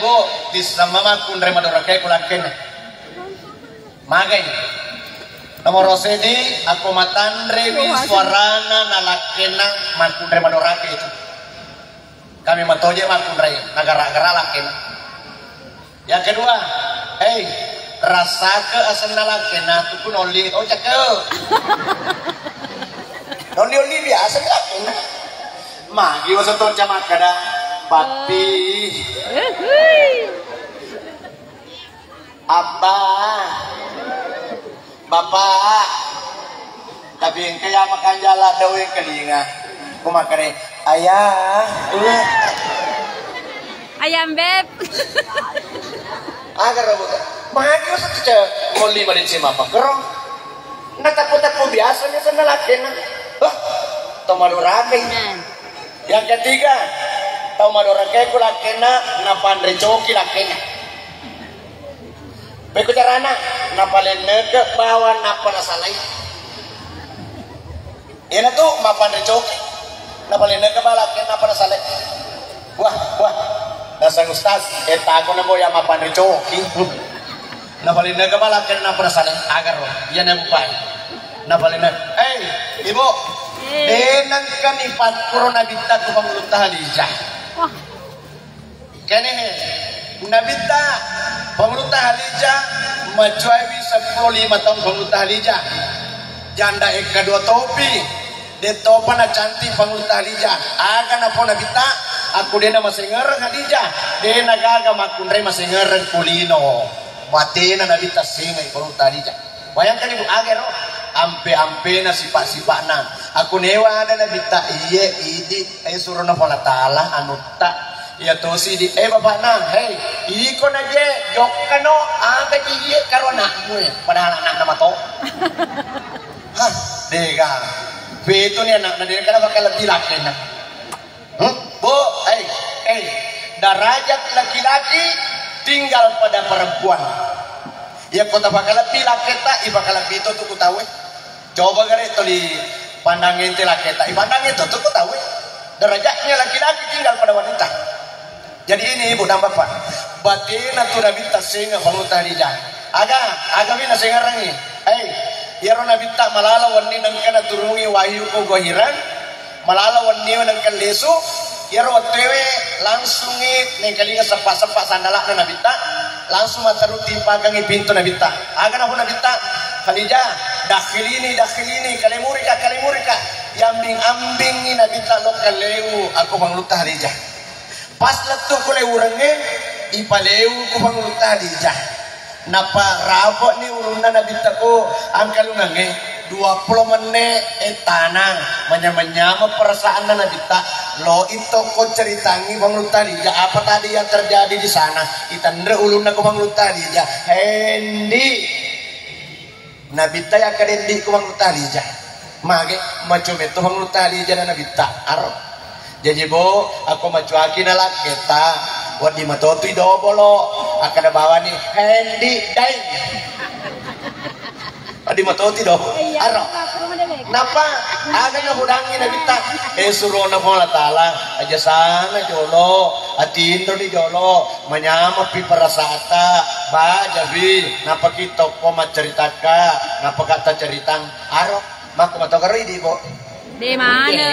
bu tisama makun rek madora ko lakena maga ini nomor rosedi aku matandre mi suarana nalakena makun rek madora itu kami matoje makundrai nagara-gara lakin. Yang kedua, rasa ke asal lakin tu pun oli cakel. Oli biasa lakin. Magi wasat ton jamak kada papi. Abah. Bapak. Tapi kaya makan jala dawe kelinga. Kumakare ayah ayam beb agar rabu mahal saja mau 5 di cima apa kerong natapu biasanya sana lakin tomadorake yang ketiga tomadorake ku lakena napandre coki lakena Beko carana napalene ke bawah napa nasalay. Ina tuh mapan recoki. Napalene ke balak napa nasalay. Wah. Dasang ustaz, eta ako na mo ya mapan recoki. Napalene ke balak napa nasalay. Agar ro, yan ang upay. Napalene. Ibu. Denan kan ipat puro nabita ko pangulunta halija. Kene nabita pangulunta halija majuawi 15 tahun pangulunta halija. Janda eka 2 topi. De topa na cantik pangulunta halija. Aga na po nabita aku dena masih ngereng halija. Dena gaga makundre masih ngereng kulino. Matena nabita singai pangulunta halija. Bayangkan ibu aga no. Ampe na sipak na aku newa ada na bita iye idi suruh na pala tala anutta ya tosi di bapak na idi ko na je jok kano aga iye karo anakmu ya padahal anak nama to dega beto ni anak na dia kana bakal lebih laki na bu derajat laki-laki tinggal pada perempuan ya kota bakal lebih laki tak bakal lebih itu tuh tahu coba kali itu di pandangin tela kita, pandangin itu tuh tahu derajatnya laki-laki tinggal pada wanita. Jadi ini ibu dan bapak, batin atau nabita singa bangun tadija. Aga bina singa rangi. Yaro nabita malala wani nangkana turungi wahyu ko gohiran, malala wani nangkan lesu. Yaro tewe langsung nengkalinga sepak sandalak na nabita, langsung mataruti pagangi pintu nabita. Aga na nabita Khadija dakhilini kalimurika ambing ni nabita lo kaleu aku mangluta Khadija pas letu ko lewurenge ipaleu ko mangluta Khadija napa rabok ni uruna nabita ko ang kalungange 20 menit tanang menyama perasaan na nabita lo itu ko ceritangi mangluta Khadija apa tadi yang terjadi di sana itandre uluna ko mangluta Khadija Hendi nabita ya kadendi ko mangluta Khadija mage macume to mangluta Khadija na nabita aro jadi bo aku macuaki na laketa wadi matoto idobolo akada bawa ni Hendi dai wadi matoto do aro napa aga na hudangi nabita suruh na mo tala aja sana jolo atindo di jolo menyama pi parasata ba jabi napa kita ko maceritaka napa kata ceritang aro mak matogari di bo di mana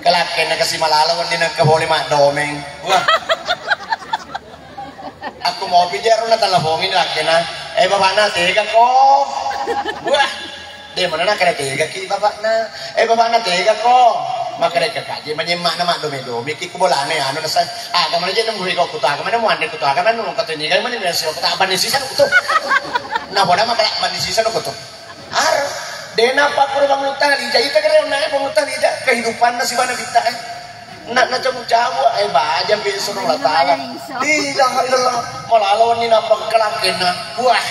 kelake na kasi malalawan din nagkaboli mak domeng wah aku mau bijaro na talabongin laki na bapak na tega ko wah de mana na kada tega ki bapak na bapak na tega ko makare ka kaje manyemak na mak dome ki ko bolane anu na sa aga man je nang ko kuta aga man mo ande kuta aga man nung katanya kan man ni sio kuta ban sisa kuto na boda makala ban sisa kuto ar dena pa ko bang luta di jai ta kare na pangutang di kehidupan na si bana bita na jamu ba jam bi suruh la taala di ilaha illallah malalawan ni na pagkalakena wah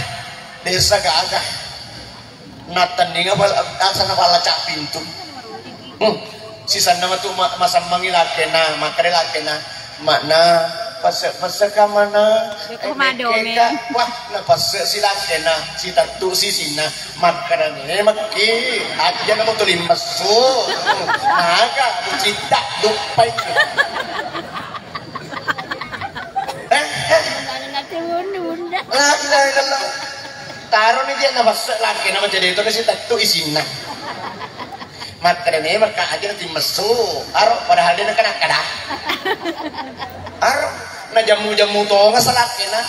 desa gaga natan ni nga asa na pala cak pintu sisa nama tu masam mangilake na makare lake na makna pasa ka mana wah na pasa silake na si tatu si sina makara ni makki aja na mo tulimas so naga mucita dupay taro ni dia na pasa lake na jadi itu si tatu isina makanya maka aja nanti mesu aro padahal dia nak kada aro na jamu to nga salat kena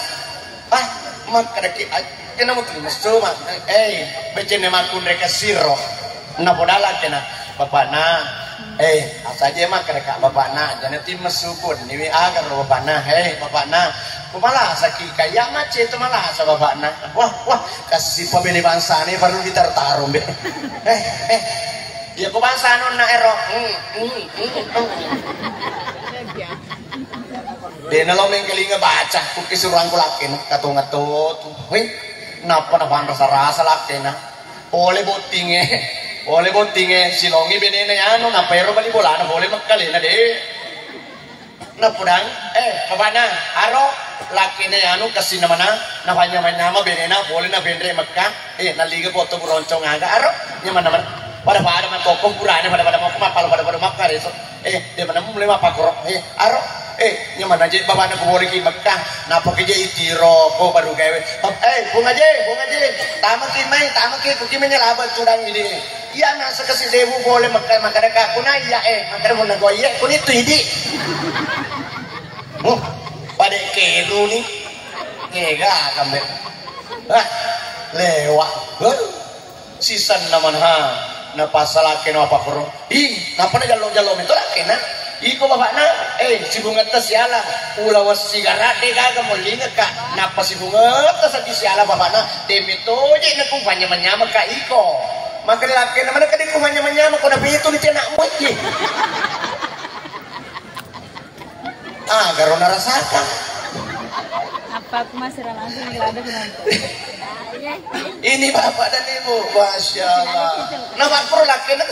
makanya ki aja na mo mesu mak becene makun reka siro na podala kena bapak na asaje mak reka bapak na jangan nanti mesu pun ni agar bapak na bapak na kumala saki kaya mace itu malah sa bapak na wah kasih pabili bangsa ni perlu ditartarum be ya ko bangsa non na ero de na lo mengkelinga baca ku kisuruan ko lakin katungato hoy napa na bang rasa lakin na ole botinge silongi benene ano na pero bali bola na boleh makkali na de na pudang papana aro laki na anu kasi naman na panya-manyama benena boleh na bendre Mekah naliga po to buroncong aga aro nyaman naman pada man toko kurane pada mau kumapal pada Mekah eso dia mana mulai mapakorok aro nyaman aja bawa na boleh ki Mekah napa kerja itiro ko baru gawe bunga je tama ki kukimenya laban tudang ini iya nasa kasi debu boleh Mekah makada ka kuna iya makada mo nagoye kunito hindi pada keru nih ngega kambe lewat sisan naman na pasalake no apa koro napa na jalong itu lake na iko bapak na si bunga tas siala ulawas sigarate kaga molinga ka napa si bunga tas di siala bapak na demito je na kung panya-manyama ka iko maka lake naman ka di kung panya-manyama ko na bito ni tiyanak mo garo narasakan apa aku masih langsung nggak ada penonton ini bapak dan ibu masya Allah nah pak pro lakena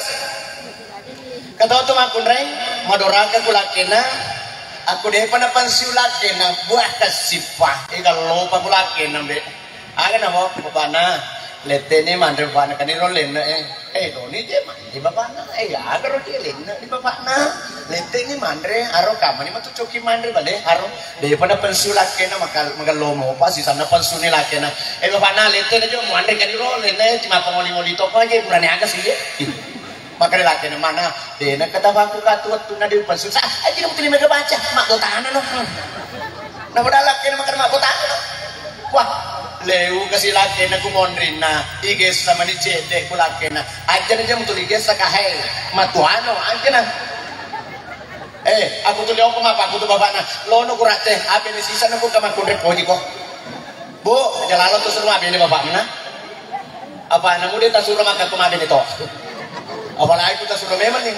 kata tuh makun reng madoraka ku lakena aku deh pada pensiun lakena buah kasipah kalau lupa ku lakena be aga nama bapak na letene mandre bapak na kaniro lena doni je mandi bapak na aga ro je lena di bapak na letene mandre aro kamani matu coki mandre bale aro daripada pensiun lakena magalomo pa si sana pensiun lakena bapak na letene jo mandre kaniro lena cuma pengoli-ngoli toko aja berani aga sih maka lakena mana dena kata baku katuat tuna di pensiun aja kamu terima ke baca mak go tahanan no nah pada lakena makan mak go tahanan wah leu kasi lakena kumondrina iges sama ni cede ku lakena aja aja mutul iges sakahe matuano aja na aku tuh lihat apa aku tuh bapak na lono kurate abe ni sisa na ku kama kundre koji ko bu jalalo tuh suruh abe ni bapak na apa na mude ta suruh maka kumabe ni to apalagi ku ta suruh memang nih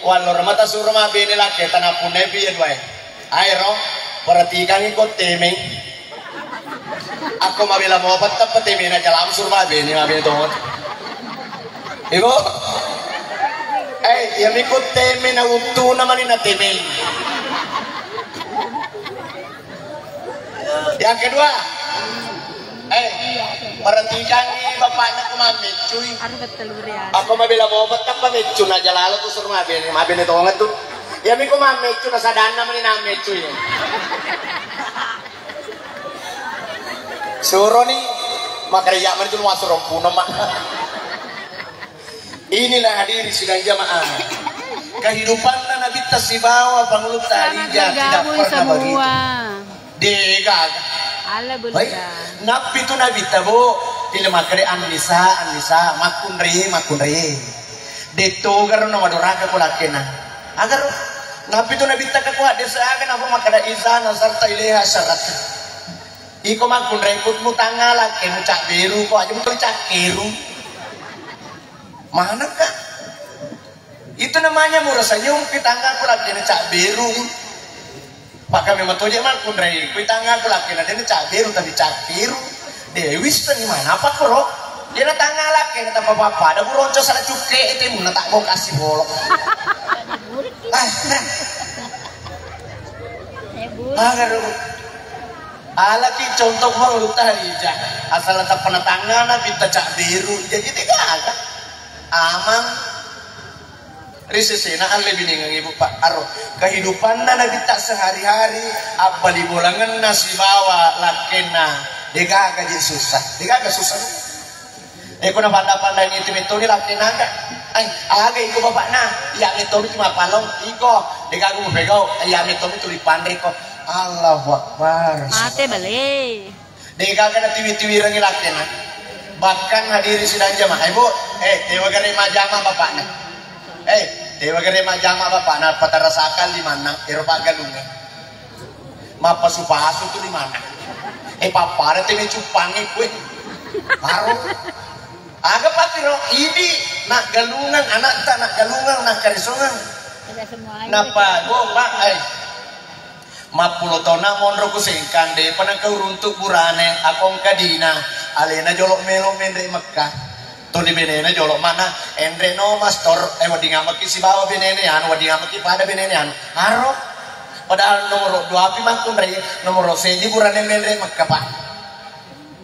walor mata suruh abe ni lake tanah punai biar bae aero perhatikan ikut temeng aku mabila mau patap temi na jalam surma be ni mabe to ibu yang ikut temi na utu naman na temi yang kedua perhatikan ni bapaknya kumamit cuy aku mabila mau patap pamit cuy na jalalo tu surma be ni mabe ni to ngatu yang ikut mamit cuy na sadana man na mamit cuy suruh nih makanya man itu masuk rompuno mak inilah hadir sidang jamaah kehidupan Nabi Tasibawa Banguluk Talija tidak pernah begitu degag ala benar Nabi itu Nabi tabu tidak makare anisa makunri deto karena madoraka kulakena agar Nabi itu Nabi tak kuat desa akan apa makada izana serta ilaha syarat iko makun rekut mu tangala ke mu cak biru kok aja betul cak biru mana kak itu namanya murah senyum kita tangga aku lagi cak biru maka memang tuh aja makun rekut tangga aku lagi nanti cak biru tapi cak biru dewi sudah mana apa kro dia na tangga lagi nata apa ada buronco salah cuke itu mu tak mau kasih bolok agar alaki contoh Banguluk Talija asal letak penetangan kita cak biru jadi tidak ada amang risesena lebih dengan ibu pak aro kehidupan nana kita sehari-hari apa di bolangan nasi bawa lakena deka gaji susah kuna pandai itu ni lakena enggak aga iko bapak na yang itu cuma palong iko deka aku begau yang itu tuli pandai kok Allahu Akbar. Mate balik. Deka kana tiwi-tiwi rangi lakena. Bahkan hadiri sidang jamaah. Ibu, dewa gare majama bapakna. Dewa gare majama bapakna patarasakan di mana? Eropa galunga. Mapa supasu tu di mana? Papare temi cupangi kue. Baru. Aga patiro ini nak galungan anak tak nak galungan nak karisongan. Napa go pak mapulo tona monro kusingkan de panang kauruntuk burane akong kadina alena jolok melo mendre Mekah to di benene jolok mana endre no mastor wadi ngamaki si bawa benene an wadi ngamaki pada benene an haro Padahal nomor 2 api mangkun ray nomor 6 burane menre makapa.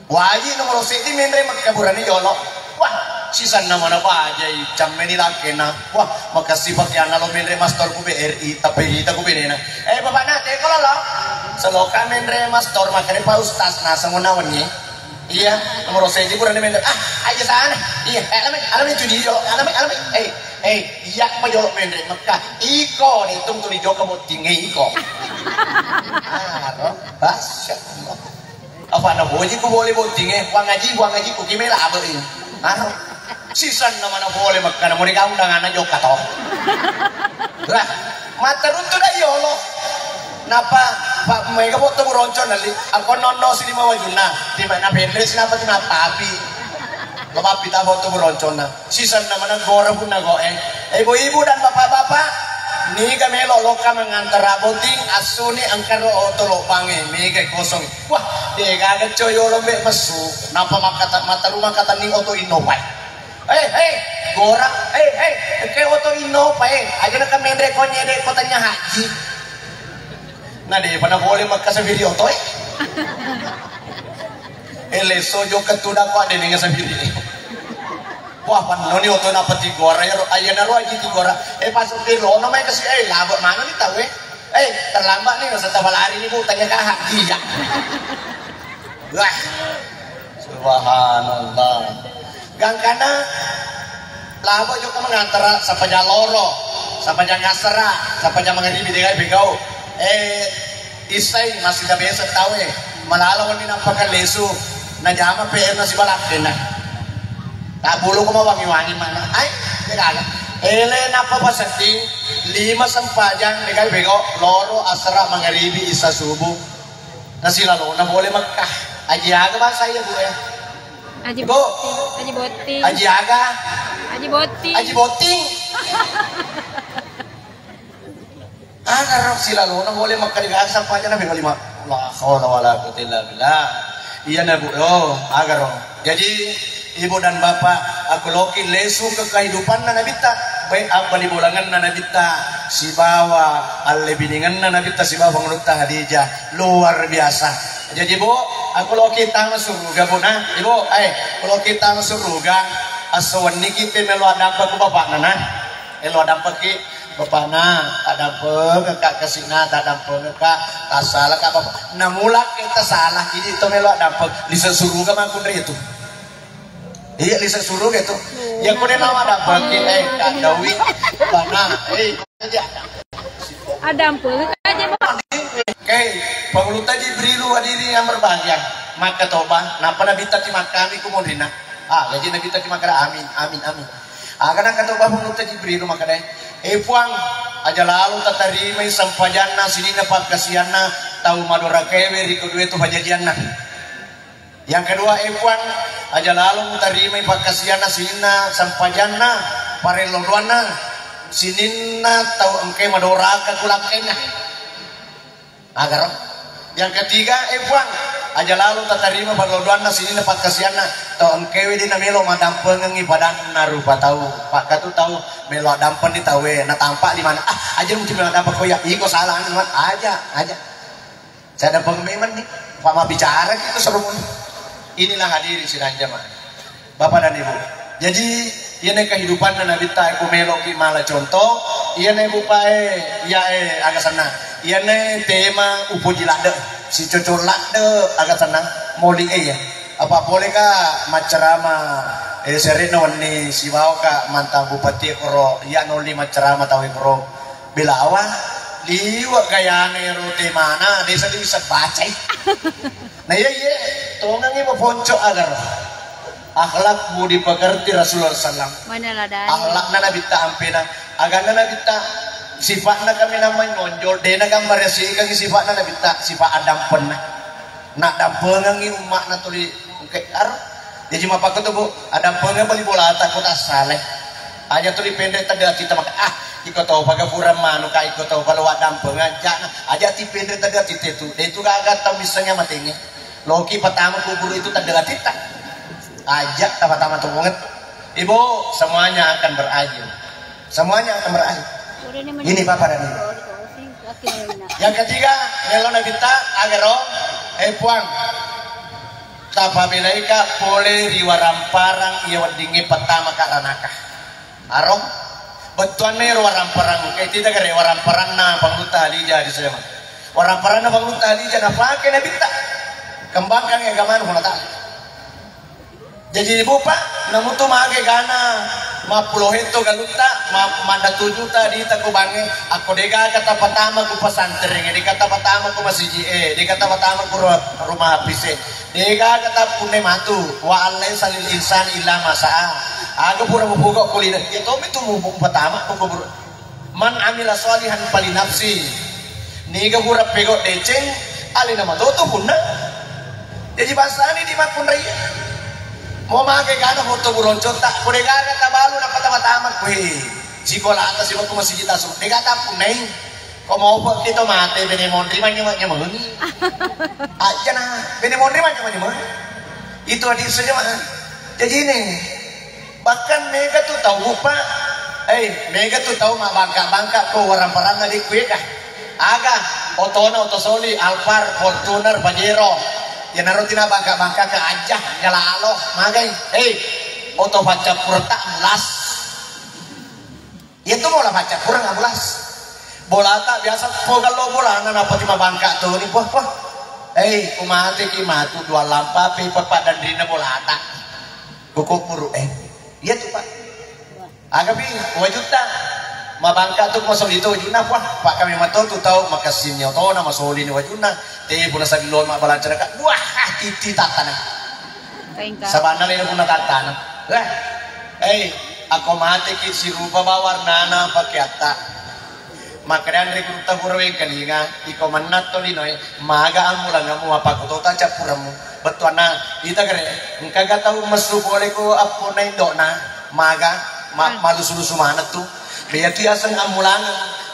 Waji nomor 6 menre makaburane yolo. Wah, sisan nama apa aja jam meni lakena. Wah, makasih pakai analo menre master ku BRI tapi kita ku benena. Bapak na te kalau lo. Seloka menre master makane pa ustaz na sangunawan ni. Iya, nomor 6 burane menre. Aja sana. Iya, alamin judi yo. Alamin. Iya pa yo menre makka. Iko ni tung tuli jo kamu tinggi iko. Basya. Apa na boleh ku boleh tinggi. Wang ngaji ku kimela abin. Sisan naman na boleh makka na mo ikaw undangan na jo kato. Lah, matarun to na yolo. Napa Pak Mega foto buronco nali. Ako nono sini mau juna. Di mana Benres napa tu napa api. Bapak pita foto buronco na. Sisan naman ang gora pun na goeng. Ibu-ibu dan bapak-bapak, ni kami loloka mengantar aboting asuni angkaro otolo pange mega kosong. Wah, dia kagak coyo lombe mesu. Napa mata rumah kata ning oto inopai. Gora, ke oto inopai. Aja nak mendre ko nyede kotanya haji. Nah deh, pada boleh makan sa video toy. Leso jo ketuda ko ade ning sa video. Wah, panoni oto na pati gora ya ayan na ro aji ti gora. Pasok di lo no may kasi labo mana ni tawe. Terlambat nih sa tabalari ni bu tanya ka haji ya. Wah. Subhanallah. Gangkana labo jo ka mangantara sa pajaloro, sa pajangasara, sa pajamangaribi di kay bigaw. Isay masih da biasa tawe. Malalawan ni napakaleso. Najama PR na si Balak na. Tabulo ko mawangi-wangi mana. Ay, kaya napa pasating 5 sampajang ni kay bigaw loro asra mangaribi isa subuh. Na sila lo na boleh magka. Aji aga ba saya bu ya? Aji boting. Aji aga. Aji boting. Karena sila lo na boleh magkaligaan sampajang na bigaw 5. La hawla wala quwwata illa billah. Iya na bu. Agar. Jadi ibu dan bapak aku loki lesu ke kehidupan na nabita baik apa di bulangan na nabita si bawa allebiningan na nabita si bawa pengeluta Hadijah luar biasa. Jadi bu aku loki tang surga bu na ibu aku loki tang surga aswan niki te melo adampa ku bapak nana elo adampa ki bapak na adampa kakak kesina adampa kakak tasalah kak bapak namula kita salah jadi itu melo adampa di surga mangkun itu. Iya lisa suruh gitu. Ya kau nama ada bagi Dawi mana aja. Adam pun aja bang. Pengeluta Jibrilu hadiri yang berbahagia. Maka toba, napa nabi tadi makami kumudina. Jadi nabi tadi makara amin. Kadang kata toba pengeluta Jibrilu maka deh. Puang aja lalu tatarima sampajana sini dapat kasihanna tahu madora kewe riko duit tu pajajianna. Yang kedua puang aja lalu tarima pakasiana sinina sampajana parelodwana sinina tahu engke madora kakulakena. Agar yang ketiga puang aja lalu tatarima parelodwana sinina pakasiana tahu engke di namelo madampeng ibadah narupa tahu pak katu tahu melo dampen di tawe na tampak di mana aja mungkin melo dampak koyak iko salah aja saya ada pengalaman nih pak ma bicara gitu seru. Inilah hadirin sidang jamaah Bapak dan Ibu. Jadi ini kehidupan Nabi ta aku meloki malah contoh ini ibu pae ya agak senang ini tema upuji lade si cocor lade agak senang moli ya apa boleh kah macerama serino ni si bau kah mantan bupati koro ya noli macerama tahu koro bila awal liwat kayane rute mana desa bisa baca. Nah iya tongang ibu ponco agar akhlak budi pekerti Rasulullah SAW. Akhlak na nabita ampena agar na nabita sifat na kami namanya nonjol dena gambar si kaki sifat na nabita sifat adam pernah nak dampengang umak na tuli ar jadi apa kata bu adam pengang beli bola takut asaleh aja tuli pendek tadi kita maka iko tahu pagapura manu ka iko tahu kalau adam pengaja aja ti pendek tadi itu gak tahu misalnya matinya Loki pertama kubur itu terdekat kita ajak pertama tunggungan ibu semuanya akan berakhir ini bapak dan ibu Oke, Wina. Yang ketiga, nelo na kita agero puang. Tapabila ika boleh riwaramparang iya wadingi pertama karanaka. Arong betuan nih waramparang kayak tidak kare waramparang na pangluta alija di sana. Waramparang na pangluta alija na pakai na bita. Kembangkan yang gaman huna ta. Jadi ibu pak, namun tu mage gana, mapuloh itu galuta, manda 7 tadi taku bange, aku dega kata pertama ku pesantren, di kata pertama ku masjid, di kata pertama ku rumah habis, dega kata pune matu, wa alai salil insan illa masa'a, aku pura buka kuliner, ya tomi tu mubuk pertama, aku man amila salihan pali nafsi, niga pura pegok deceng, alina matoto punna, jadi bahasa ini di makun raya. Mau makai kana foto buroncot tak kude gaga tabalu na patama-tama kuhe sikola atas ibu ku masih kita suruh dega tapun nai kok mau apa kita mate bene mondri manya mani aja na bene mondri manya mani itu adik saja mah jadi ini bahkan mereka tuh tahu pak mereka tuh tahu mah bangka ko warang-warang di kuhe kah aga otona otosoli Alphard Fortuner Pajero ya narutina bangka ke aja nyala aloh magai oto baca purta mulas itu mau lah baca kurang mulas bola tak biasa pogal lo bola anak apa cuma bangka tuh nih wah kumati kimatu 2 lampa pipat dan dina bola tak kuku muru iya tuh pak agak bi 2 juta mabangka tuh masuk itu wajuna wah pak kami mato tuh tahu makasihnya tahu nama soli ni wajuna teh pun sa bilon mak balancar ka wah titi tatana sabana le pun tatana ako mati ki si rupa bawarnana pakyata makran rekruta purwe kalinga iko manat to linoy maga amulang ngamu apa ko ta capuramu betuana ita kare engka tahu mesu boleh ko apo na indona maga malusulusu manat tuh biar tiasan amulang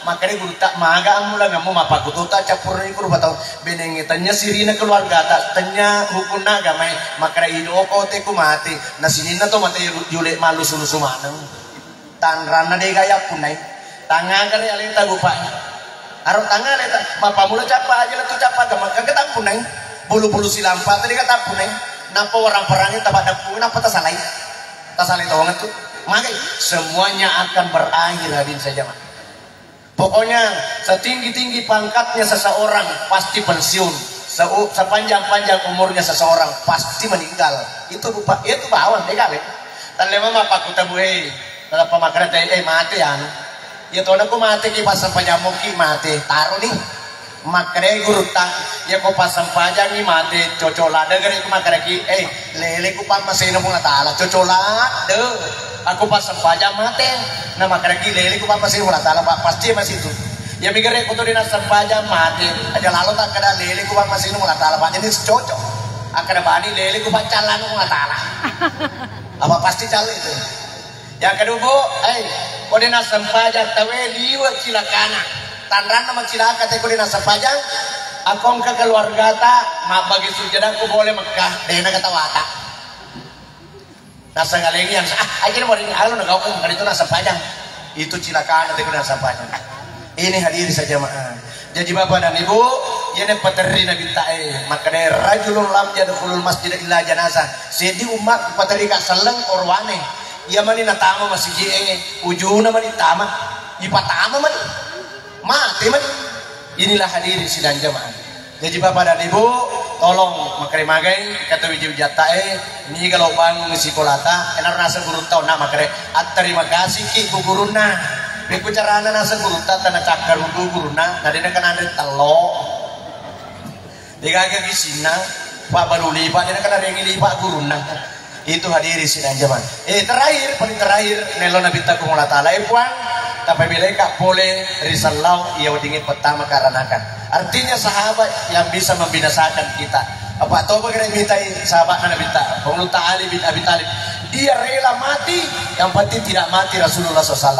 makanya guru tak maga amulang kamu mapakututa capur ni guru batau beneng tanya sirina keluarga tak tanya hukum naga may makanya ido ko te kumati na sinina to mate yule malu sulusu manang tanrana de gaya punai tangan kare alita gupa aro tangan alita mapamula capa aja tu capa gamak kagak punai bulu-bulu silampa tadi kata punai napa orang perangnya tabak dapu napa tasalai tawangan tu makanya semuanya akan berakhir hadirin saja mak. Pokoknya setinggi-tinggi pangkatnya seseorang pasti pensiun, sepanjang-panjang umurnya seseorang pasti meninggal. Itu rupa itu bawang legal ya. Dan lema apa kita buhe dalam pemakaran mati ya. Ya tuh aku mati ki pas sampai nyamuk ki mati taruh nih. Makre guru tak ya ko pas sampajang ni mati cocola de gari ko makre ki lele ko pa masino mo natala cocola de aku pas sampajang mati na makre ki lele ko pa masino mo natala pasti masih itu ya migere ko to din sampajang mati aja lalu tak kada lele ko pa masino mo natala pa ini cocok akada bani lele ko pa calano mo natala apa pasti cal itu yang kedua ko din sampajang tawe liwa cilakana tanran nama cilaka teko di nasa pajang akong ka keluarga ta bagi sujadan ko boleh Mekah dena kata wata nasa ngalengi yang aja mau ini alun nagaw ko ganito nasa pajang itu cilakaan teko di nasa pajang ini hadir saja jadi bapak dan ibu ini pateri nabi tae maka dari rajulun lam yadkhulul masjid illa janazah sedi umat pateri ka seleng orwane ia mani natama masih ujuna mani tama ipatama mani mati man inilah hadirin sidang jemaah jadi bapak dan ibu tolong makare magai kata wiji wijata ini kalau bangun sekolata enar nasa guru tau nak makare terima kasih ki bu guruna beku carana nasa guru ta tanah cakar bu guruna tadi nak kan ada telo digaga kisina pak baru lipat dia kan ada yang lipat guruna itu hadirin sidang jemaah terakhir paling terakhir nelo nabi takum Allah taala puan tapi bila kak boleh risalau ia dingin pertama karanakan artinya sahabat yang bisa membinasakan kita apa tahu bagaimana mintai sahabat Nabi Pengeluta Ali bin Abi Talib dia rela mati yang penting tidak mati Rasulullah SAW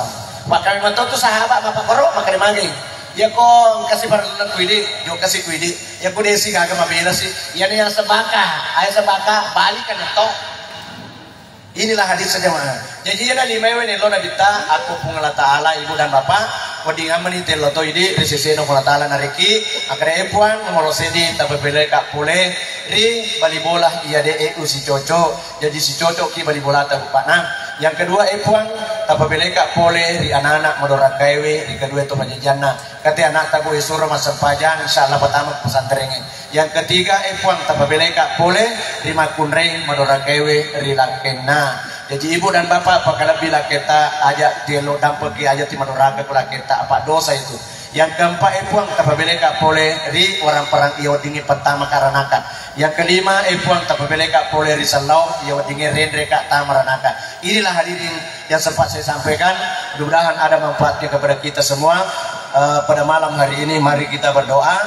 maka memang tahu tu sahabat bapak korok maka dimangin ya kok kasih barulan kuidi yo kasih kuidi ya ku desi kagak mabela sih ya yang sebaka ayah sebaka balikan itu inilah hadis saja mah. Jadi yana lima ini lo nabita aku pungala taala ibu dan bapak wadingan meniti loto ini resisi no taala nariki akare epuan nomor sedi tabebele kak pule ri bali bola iya de si coco jadi si coco ki bali bola tabu panang yang kedua epuan tabebele kak pule ri anak-anak modora kaiwe ri kedua itu majajana kate anak tabu isuro masempajang insyaallah pertama pesantrennya yang ketiga epuan tabebele kak pule ri makunreng modora kaiwe ri lakena. Jadi ibu dan bapak apakah bila kita ajak dialog dan pergi ajak timah doraga kula kita apa dosa itu. Yang keempat epuang tapabeleka boleh ri orang perang iyo dingi pertama karanaka. Yang kelima epuang tapabeleka boleh ri salau iyo dingi rendreka tamaranaka. Inilah hadirin yang sempat saya sampaikan. Mudah-mudahan ada manfaatnya kepada kita semua. Pada malam hari ini mari kita berdoa.